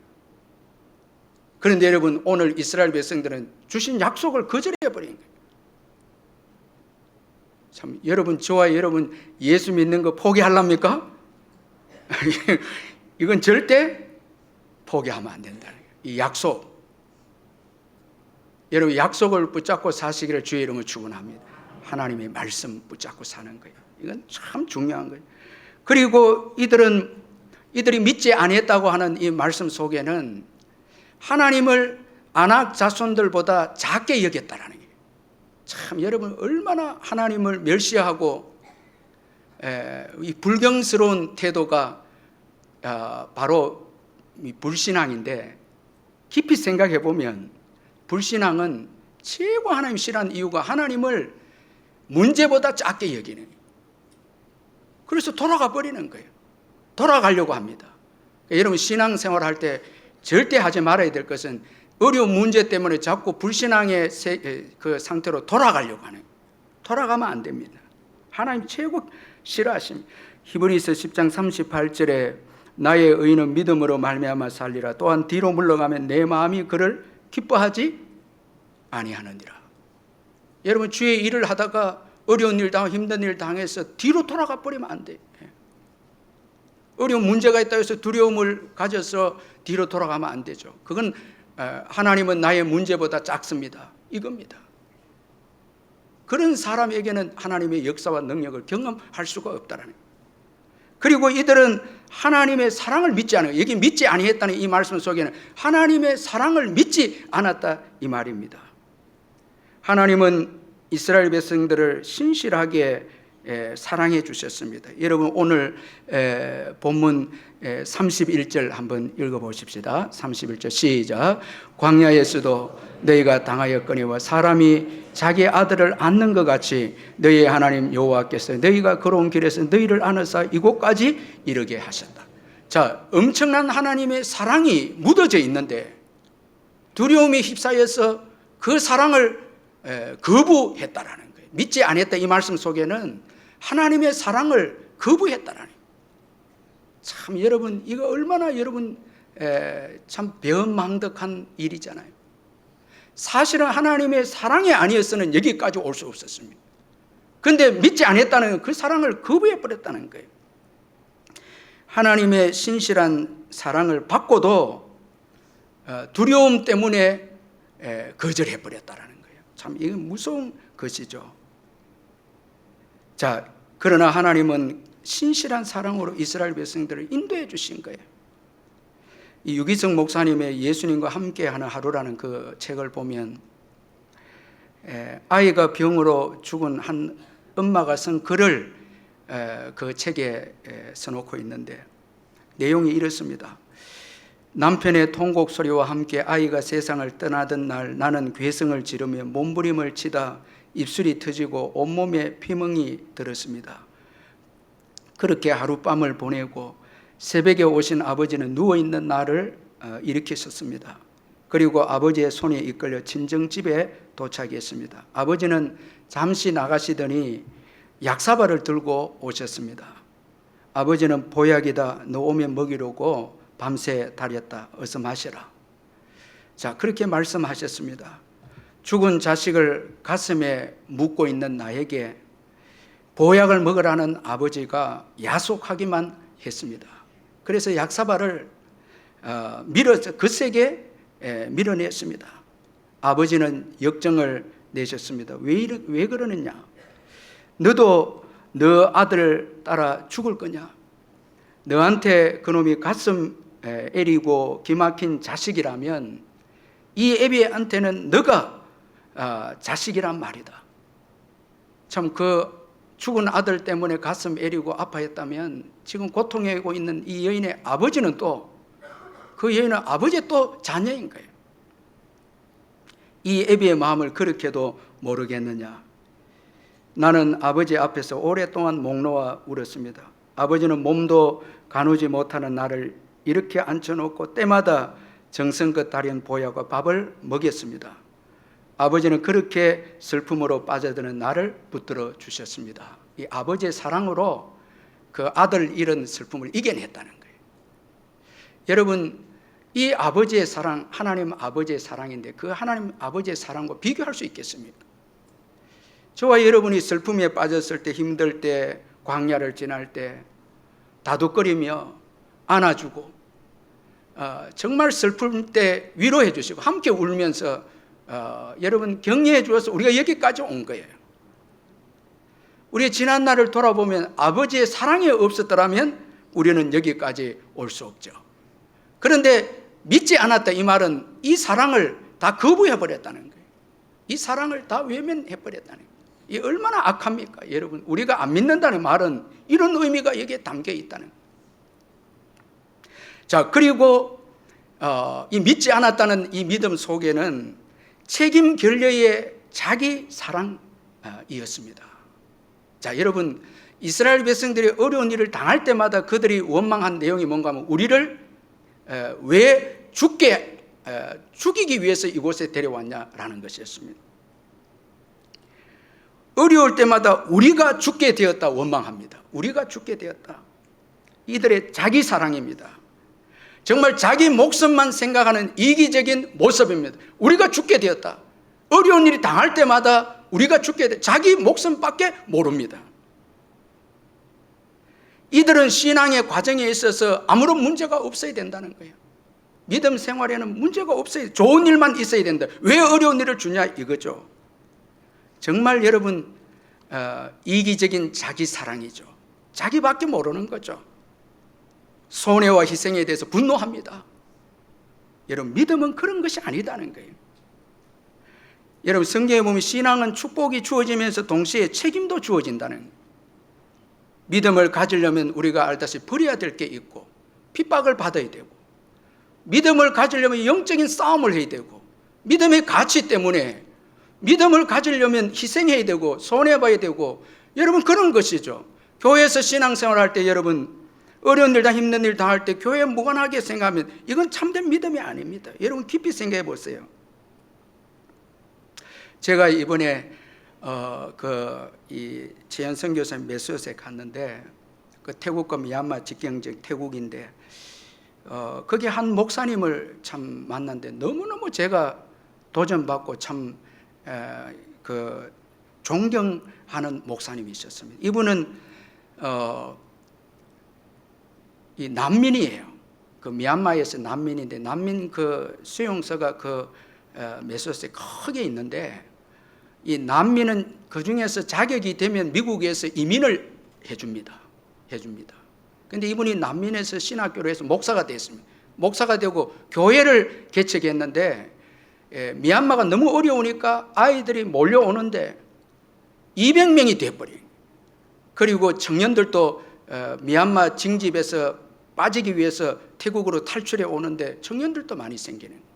그런데 여러분 오늘 이스라엘 백성들은 주신 약속을 거절해버린 거예요. 참 여러분, 저와 여러분 예수 믿는 거 포기하랍니까? 이건 절대 포기하면 안 된다는 거예요. 이 약속. 여러분, 약속을 붙잡고 사시기를 주의 이름으로 축원합니다. 하나님의 말씀 붙잡고 사는 거예요. 이건 참 중요한 거예요. 그리고 이들이 믿지 아니했다고 하는 이 말씀 속에는 하나님을 아낙 자손들보다 작게 여겼다라는 거예요. 참 여러분, 얼마나 하나님을 멸시하고 이 불경스러운 태도가 바로 이 불신앙인데, 깊이 생각해 보면 불신앙은 최고 하나님 싫어하는 이유가 하나님을 문제보다 작게 여기는 거예요. 그래서 돌아가 버리는 거예요. 돌아가려고 합니다. 여러분, 신앙생활 할 때 절대 하지 말아야 될 것은 어려운 문제 때문에 자꾸 불신앙의 그 상태로 돌아가려고 하는 거예요. 돌아가면 안 됩니다. 하나님 최고 싫어하십니다. 히브리서 10장 38절에 나의 의인은 믿음으로 말미암아 살리라. 또한 뒤로 물러가면 내 마음이 그를 기뻐하지 아니하느니라. 여러분, 주의 일을 하다가 어려운 일 당하고 힘든 일 당해서 뒤로 돌아가 버리면 안 돼요. 어려운 문제가 있다고 해서 두려움을 가져서 뒤로 돌아가면 안 되죠. 그건 하나님은 나의 문제보다 작습니다, 이겁니다. 그런 사람에게는 하나님의 역사와 능력을 경험할 수가 없다라는 거예요. 그리고 이들은 하나님의 사랑을 믿지 않아요. 여기 믿지 아니했다는 이 말씀 속에는 하나님의 사랑을 믿지 않았다 이 말입니다. 하나님은 이스라엘 백성들을 신실하게 사랑해 주셨습니다. 여러분, 오늘 본문 31절 한번 읽어보십시다. 31절 시작. 광야에서도 너희가 당하였거니와 사람이 자기 아들을 안는 것 같이 너희의 하나님 여호와께서 너희가 걸어온 길에서 너희를 안으사 이곳까지 이르게 하셨다. 자, 엄청난 하나님의 사랑이 묻어져 있는데 두려움이 휩싸여서 그 사랑을 거부했다라는 거예요. 믿지 않았다 이 말씀 속에는 하나님의 사랑을 거부했다라는 거예요. 참 여러분, 이거 얼마나 여러분 참 배은망덕한 일이잖아요. 사실은 하나님의 사랑이 아니었으면 여기까지 올 수 없었습니다. 그런데 믿지 않았다는 그 사랑을 거부해버렸다는 거예요. 하나님의 신실한 사랑을 받고도 두려움 때문에 거절해버렸다는 거예요. 참 이건 무서운 것이죠. 자, 그러나 하나님은 신실한 사랑으로 이스라엘 백성들을 인도해 주신 거예요. 이 유기성 목사님의 예수님과 함께하는 하루라는 그 책을 보면 아이가 병으로 죽은 한 엄마가 쓴 글을 그 책에 써놓고 있는데 내용이 이렇습니다. 남편의 통곡 소리와 함께 아이가 세상을 떠나던 날 나는 괴성을 지르며 몸부림을 치다 입술이 터지고 온몸에 피멍이 들었습니다. 그렇게 하룻밤을 보내고 새벽에 오신 아버지는 누워있는 나를 일으키셨습니다. 그리고 아버지의 손에 이끌려 친정집에 도착했습니다. 아버지는 잠시 나가시더니 약사발을 들고 오셨습니다. 아버지는 보약이다, 너 오면 먹이려고 밤새 다렸다, 어서 마셔라. 자, 그렇게 말씀하셨습니다. 죽은 자식을 가슴에 묻고 있는 나에게 보약을 먹으라는 아버지가 야속하기만 했습니다. 그래서 약사발을 거세게 밀어냈습니다. 아버지는 역정을 내셨습니다. 왜 그러느냐? 너도 너 아들 따라 죽을 거냐? 너한테 그놈이 가슴 애리고 기막힌 자식이라면 이 애비한테는 너가 자식이란 말이다. 참 그 죽은 아들 때문에 가슴 애리고 아파했다면 지금 고통하고 있는 이 여인의 아버지는 또 그 여인은 아버지의 또 자녀인 거예요. 이 애비의 마음을 그렇게도 모르겠느냐? 나는 아버지 앞에서 오랫동안 목 놓아 울었습니다. 아버지는 몸도 가누지 못하는 나를 이렇게 앉혀놓고 때마다 정성껏 다린 보약과 밥을 먹였습니다. 아버지는 그렇게 슬픔으로 빠져드는 나를 붙들어 주셨습니다. 이 아버지의 사랑으로 그 아들 잃은 슬픔을 이겨냈다는 거예요. 여러분, 이 아버지의 사랑, 하나님 아버지의 사랑인데 그 하나님 아버지의 사랑과 비교할 수 있겠습니까? 저와 여러분이 슬픔에 빠졌을 때, 힘들 때, 광야를 지날 때 다독거리며 안아주고 정말 슬플 때 위로해 주시고 함께 울면서 여러분 격려해 주어서 우리가 여기까지 온 거예요. 우리 지난 날을 돌아보면 아버지의 사랑이 없었더라면 우리는 여기까지 올 수 없죠. 그런데 믿지 않았다 이 말은 이 사랑을 다 거부해 버렸다는 거예요. 이 사랑을 다 외면해 버렸다는 거예요. 이 얼마나 악합니까? 여러분, 우리가 안 믿는다는 말은 이런 의미가 여기에 담겨 있다는 거예요. 자, 그리고 이 믿지 않았다는 이 믿음 속에는 책임 결여의 자기 사랑이었습니다. 자, 여러분, 이스라엘 백성들이 어려운 일을 당할 때마다 그들이 원망한 내용이 뭔가 하면 우리를 왜 죽이기 위해서 이곳에 데려왔냐라는 것이었습니다. 어려울 때마다 우리가 죽게 되었다 원망합니다. 우리가 죽게 되었다. 이들의 자기 사랑입니다. 정말 자기 목숨만 생각하는 이기적인 모습입니다. 우리가 죽게 되었다. 어려운 일이 당할 때마다 우리가 죽게 되었다. 자기 목숨밖에 모릅니다. 이들은 신앙의 과정에 있어서 아무런 문제가 없어야 된다는 거예요. 믿음 생활에는 문제가 없어야, 좋은 일만 있어야 된다. 왜 어려운 일을 주냐 이거죠. 정말 여러분 이기적인 자기 사랑이죠. 자기밖에 모르는 거죠. 손해와 희생에 대해서 분노합니다. 여러분, 믿음은 그런 것이 아니다는 거예요. 여러분, 성경에 보면 신앙은 축복이 주어지면서 동시에 책임도 주어진다는 거예요. 믿음을 가지려면 우리가 알다시피 버려야 될 게 있고 핍박을 받아야 되고, 믿음을 가지려면 영적인 싸움을 해야 되고, 믿음의 가치 때문에 믿음을 가지려면 희생해야 되고 손해봐야 되고, 여러분 그런 것이죠. 교회에서 신앙생활할 때 여러분 어려운 일 다 힘든 일 당할 때 교회에 무관하게 생각하면 이건 참된 믿음이 아닙니다. 여러분 깊이 생각해 보세요. 제가 이번에 이 최현 선교사님 메소스에 갔는데, 그 태국과 미얀마 직경적 태국인데 거기 한 목사님을 참 만났는데 너무너무 제가 도전받고 참 존경하는 목사님이 있었습니다. 이분은 이 난민이에요. 그 미얀마에서 난민인데 난민 그 수용소가 그 메소스에 크게 있는데, 이 난민은 그 중에서 자격이 되면 미국에서 이민을 해줍니다. 근데 이분이 난민에서 신학교로 해서 목사가 됐습니다. 목사가 되고 교회를 개척했는데 미얀마가 너무 어려우니까 아이들이 몰려오는데 200명이 돼버려요. 그리고 청년들도 미얀마 징집에서 빠지기 위해서 태국으로 탈출해 오는데 청년들도 많이 생기는 거예요.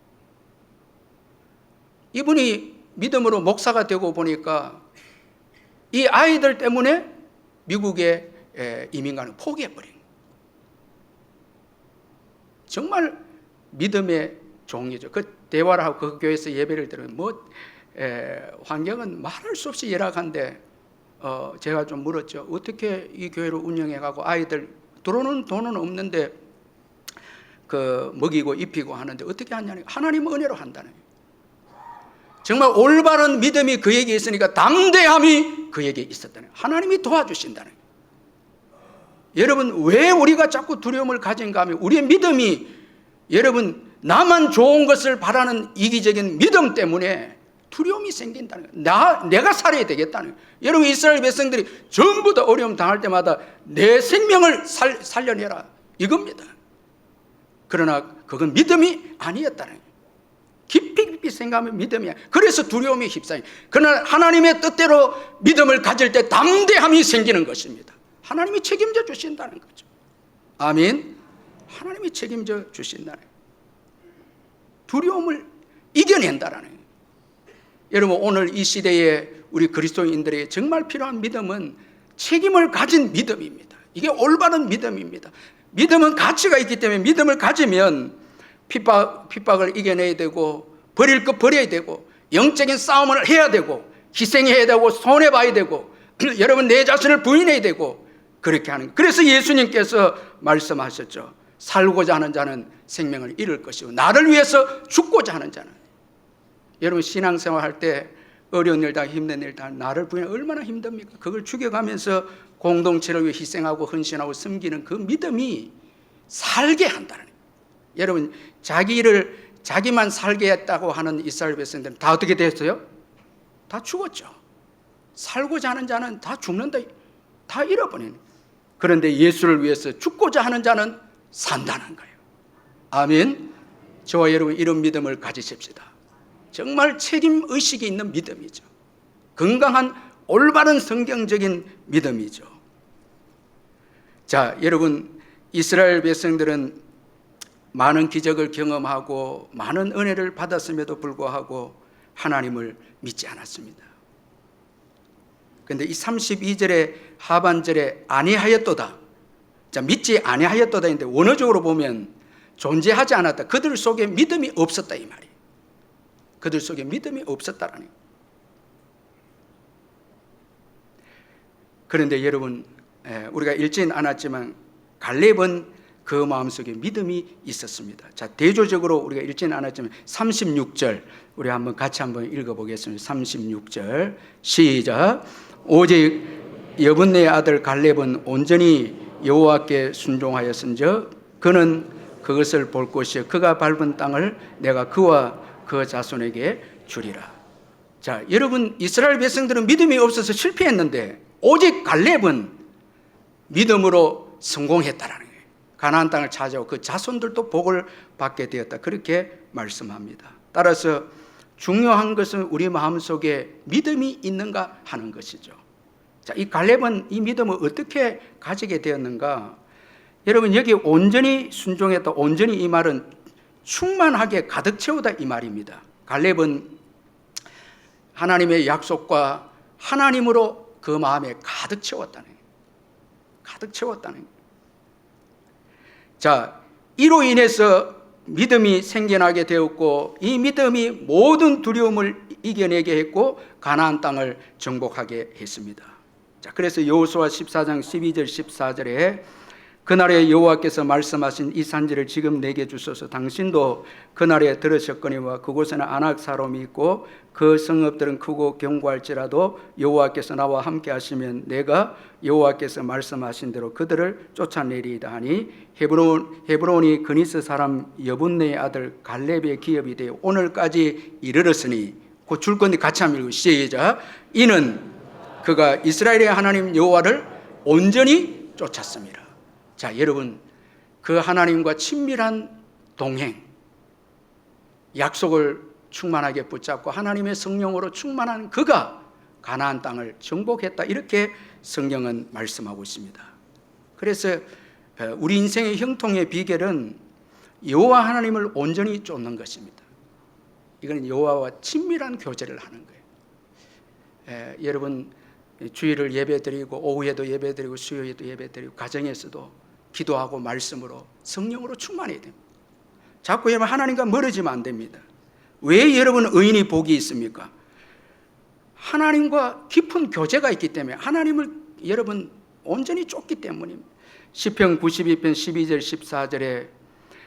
이분이 믿음으로 목사가 되고 보니까 이 아이들 때문에 미국에 이민간을 포기해버린 거예요. 정말 믿음의 종이죠. 그 대화를 하고 그 교회에서 예배를 드리면 환경은 말할 수 없이 열악한데 제가 좀 물었죠. 어떻게 이 교회를 운영해가고 아이들 들어오는 돈은 없는데 그 먹이고 입히고 하는데 어떻게 하냐니까 하나님 은혜로 한다는 거예요. 정말 올바른 믿음이 그에게 있으니까 담대함이 그에게 있었다는 거예요. 하나님이 도와주신다는 거예요. 여러분, 왜 우리가 자꾸 두려움을 가진가 하면 우리의 믿음이, 여러분, 나만 좋은 것을 바라는 이기적인 믿음 때문에 두려움이 생긴다는 거예요. 내가 살아야 되겠다는 거예요. 여러분, 이스라엘 백성들이 전부 다 어려움 당할 때마다 내 생명을 살려내라 이겁니다. 그러나 그건 믿음이 아니었다는 거예요. 깊이 생각하면 믿음이야. 그래서 두려움이 휩싸여. 그러나 하나님의 뜻대로 믿음을 가질 때 담대함이 생기는 것입니다. 하나님이 책임져 주신다는 거죠. 아멘. 하나님이 책임져 주신다는 거예요. 두려움을 이겨낸다라는 거예요. 여러분, 오늘 이 시대에 우리 그리스도인들에게 정말 필요한 믿음은 책임을 가진 믿음입니다. 이게 올바른 믿음입니다. 믿음은 가치가 있기 때문에 믿음을 가지면 핍박을 이겨내야 되고 버릴 것 버려야 되고 영적인 싸움을 해야 되고 희생해야 되고 손해봐야 되고 여러분 내 자신을 부인해야 되고 그렇게 하는 거예요. 그래서 예수님께서 말씀하셨죠. 살고자 하는 자는 생명을 잃을 것이고 나를 위해서 죽고자 하는 자는. 여러분, 신앙생활 할 때 어려운 일 다 힘든 일 다 나를 부인하면 얼마나 힘듭니까? 그걸 죽여가면서 공동체를 위해 희생하고 헌신하고 섬기는 그 믿음이 살게 한다는 거예요. 여러분, 자기만 살게 했다고 하는 이스라엘 백성들은 다 어떻게 됐어요? 다 죽었죠. 살고자 하는 자는 다 죽는다, 다 잃어버리는. 그런데 예수를 위해서 죽고자 하는 자는 산다는 거예요. 아멘. 저와 여러분, 이런 믿음을 가지십시다. 정말 책임의식이 있는 믿음이죠. 건강한 올바른 성경적인 믿음이죠. 자, 여러분, 이스라엘 백성들은 많은 기적을 경험하고 많은 은혜를 받았음에도 불구하고 하나님을 믿지 않았습니다. 그런데 이 32절의 하반절에 아니하였도다. 자, 믿지 아니하였도다 인데 원어적으로 보면 존재하지 않았다. 그들 속에 믿음이 없었다 이 말이에요. 그들 속에 믿음이 없었다라는 거예요. 그런데 여러분, 우리가 읽진 않았지만 갈렙은 그 마음속에 믿음이 있었습니다. 자, 대조적으로 우리가 읽지는 않았지만 36절 우리 한번 같이 한번 읽어보겠습니다. 36절 시작. 오직 여분네의 아들 갈렙은 온전히 여호와께 순종하였은즉 그는 그것을 볼 것이요 그가 밟은 땅을 내가 그와 그 자손에게 주리라. 자, 여러분, 이스라엘 백성들은 믿음이 없어서 실패했는데 오직 갈렙은 믿음으로 성공했다라는 거예요. 가나안 땅을 찾아오고 그 자손들도 복을 받게 되었다. 그렇게 말씀합니다. 따라서 중요한 것은 우리 마음속에 믿음이 있는가 하는 것이죠. 자, 이 갈렙은 이 믿음을 어떻게 가지게 되었는가? 여러분, 여기 온전히 순종했다. 온전히 이 말은 충만하게 가득 채우다 이 말입니다. 갈렙은 하나님의 약속과 하나님으로 그 마음에 가득 채웠다는 거예요. 가득 채웠다는 거예요. 자, 이로 인해서 믿음이 생겨나게 되었고 이 믿음이 모든 두려움을 이겨내게 했고 가나안 땅을 정복하게 했습니다. 자, 그래서 여호수아 14장 12절 14절에 그날에 여호와께서 말씀하신 이 산지를 지금 내게 주소서. 당신도 그날에 들으셨거니와 그곳에는 아낙 사람이 있고 그 성읍들은 크고 견고할지라도 여호와께서 나와 함께 하시면 내가 여호와께서 말씀하신 대로 그들을 쫓아내리이다 하니 헤브론이 그니스 사람 여분네의 아들 갈렙의 기업이 되어 오늘까지 이르렀으니 곧 줄 건데 같이 한번 읽고 시작. 이는 그가 이스라엘의 하나님 여호와를 온전히 쫓았습니다. 자, 여러분, 그 하나님과 친밀한 동행, 약속을 충만하게 붙잡고 하나님의 성령으로 충만한 그가 가나안 땅을 정복했다. 이렇게 성경은 말씀하고 있습니다. 그래서 우리 인생의 형통의 비결은 여호와 하나님을 온전히 쫓는 것입니다. 이건 여호와와 친밀한 교제를 하는 거예요. 여러분, 주일을 예배드리고 오후에도 예배드리고 수요일에도 예배드리고 가정에서도 기도하고 말씀으로 성령으로 충만해야 됩니다. 자꾸 여러분 하나님과 멀어지면 안 됩니다. 왜 여러분 의인이 복이 있습니까? 하나님과 깊은 교제가 있기 때문에 하나님을 여러분 온전히 쫓기 때문입니다. 시편 92편 12절 14절에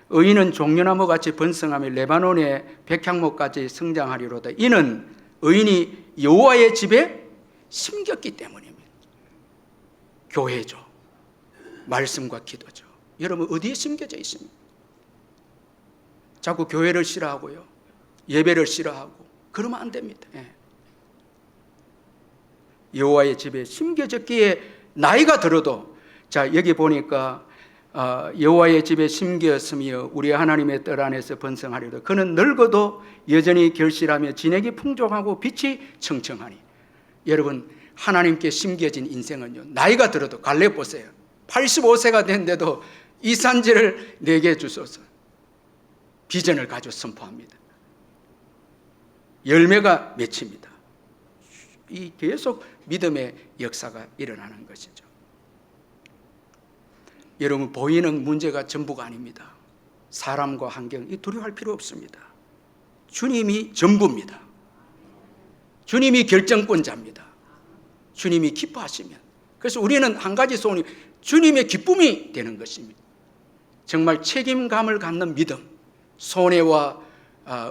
의인은 종려나무 같이 번성하며 레바논의 백향목까지 성장하리로다. 이는 의인이 여호와의 집에 심겼기 때문입니다. 교회죠. 말씀과 기도죠. 여러분 어디에 심겨져 있습니까? 자꾸 교회를 싫어하고요, 예배를 싫어하고 그러면 안 됩니다. 여호와의 집에 심겨졌기에 나이가 들어도, 자, 여기 보니까 여호와의 집에 심겼으며 우리 하나님의 뜰 안에서 번성하리로다. 그는 늙어도 여전히 결실하며 진액이 풍족하고 빛이 청청하니. 여러분, 하나님께 심겨진 인생은요, 나이가 들어도, 갈렙 보세요, 85세가 됐는데도 이 산지를 내게 주소서 비전을 가지고 선포합니다. 열매가 맺힙니다. 이 계속 믿음의 역사가 일어나는 것이죠. 여러분, 보이는 문제가 전부가 아닙니다. 사람과 환경, 이 두려워할 필요 없습니다. 주님이 전부입니다. 주님이 결정권자입니다. 주님이 기뻐하시면, 그래서 우리는 한 가지 소원이 주님의 기쁨이 되는 것입니다. 정말 책임감을 갖는 믿음, 손해와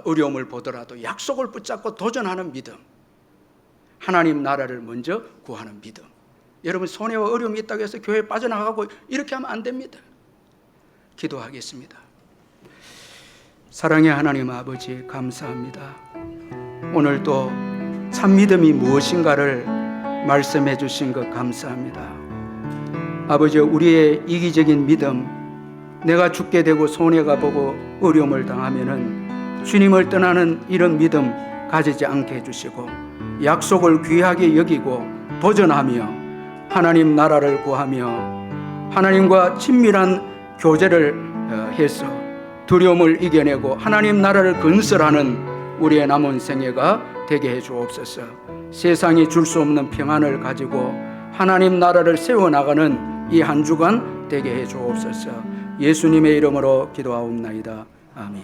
어려움을 보더라도 약속을 붙잡고 도전하는 믿음, 하나님 나라를 먼저 구하는 믿음. 여러분, 손해와 어려움이 있다고 해서 교회에 빠져나가고 이렇게 하면 안 됩니다. 기도하겠습니다. 사랑의 하나님 아버지, 감사합니다. 오늘도 참 믿음이 무엇인가를 말씀해 주신 것 감사합니다. 아버지, 우리의 이기적인 믿음, 내가 죽게 되고 손해가 보고 어려움을 당하면은 주님을 떠나는 이런 믿음 가지지 않게 해주시고, 약속을 귀하게 여기고 도전하며 하나님 나라를 구하며 하나님과 친밀한 교제를 해서 두려움을 이겨내고 하나님 나라를 건설하는 우리의 남은 생애가 되게 해 주옵소서. 세상이 줄 수 없는 평안을 가지고 하나님 나라를 세워나가는 이 한 주간 되게 해 주옵소서. 예수님의 이름으로 기도하옵나이다. 아멘.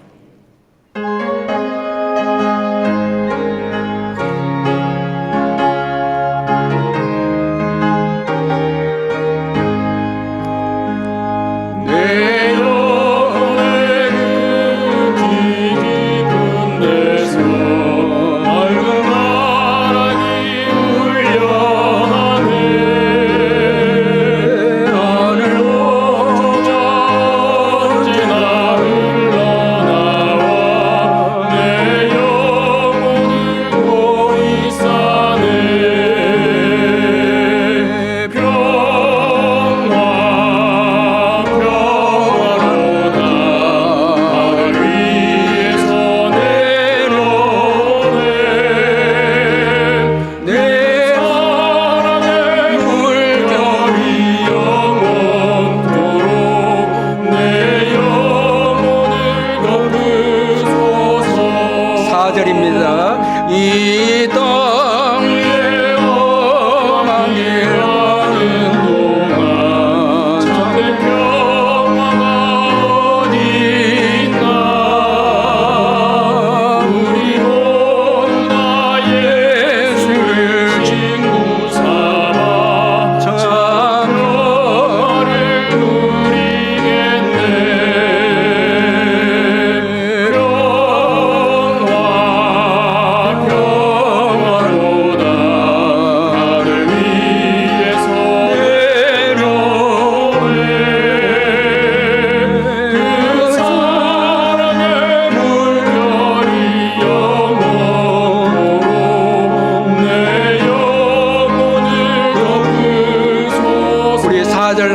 이 땅에 험한 길 가는 동안 참된 평화가 어디 있나. 우리 모두 다 예수를 친구 삼아 참 평화를 누리겠네.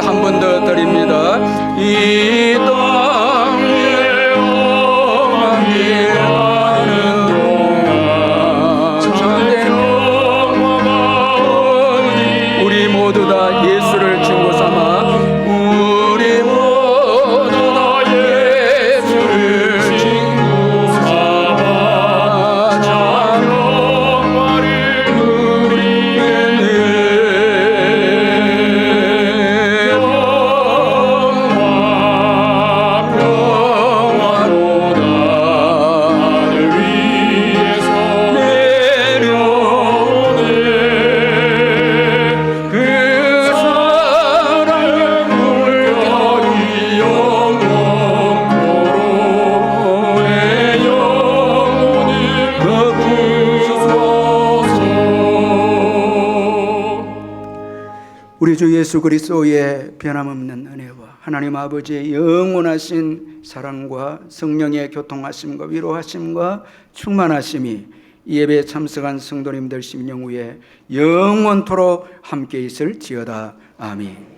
한 번 더 드립니다. 이 땅에 험한 길 가는 동안 참된 평화가 어디. 우리 모두 다 예수를 친구 삼아 우리 모두 다 예수를 친구 삼아 참 평화를 누리겠네. 우리 주 예수 그리스도의 변함없는 은혜와 하나님 아버지의 영원하신 사랑과 성령의 교통하심과 위로하심과 충만하심이 이 예배에 참석한 성도님들 심령 위에 영원토록 함께 있을지어다. 아멘.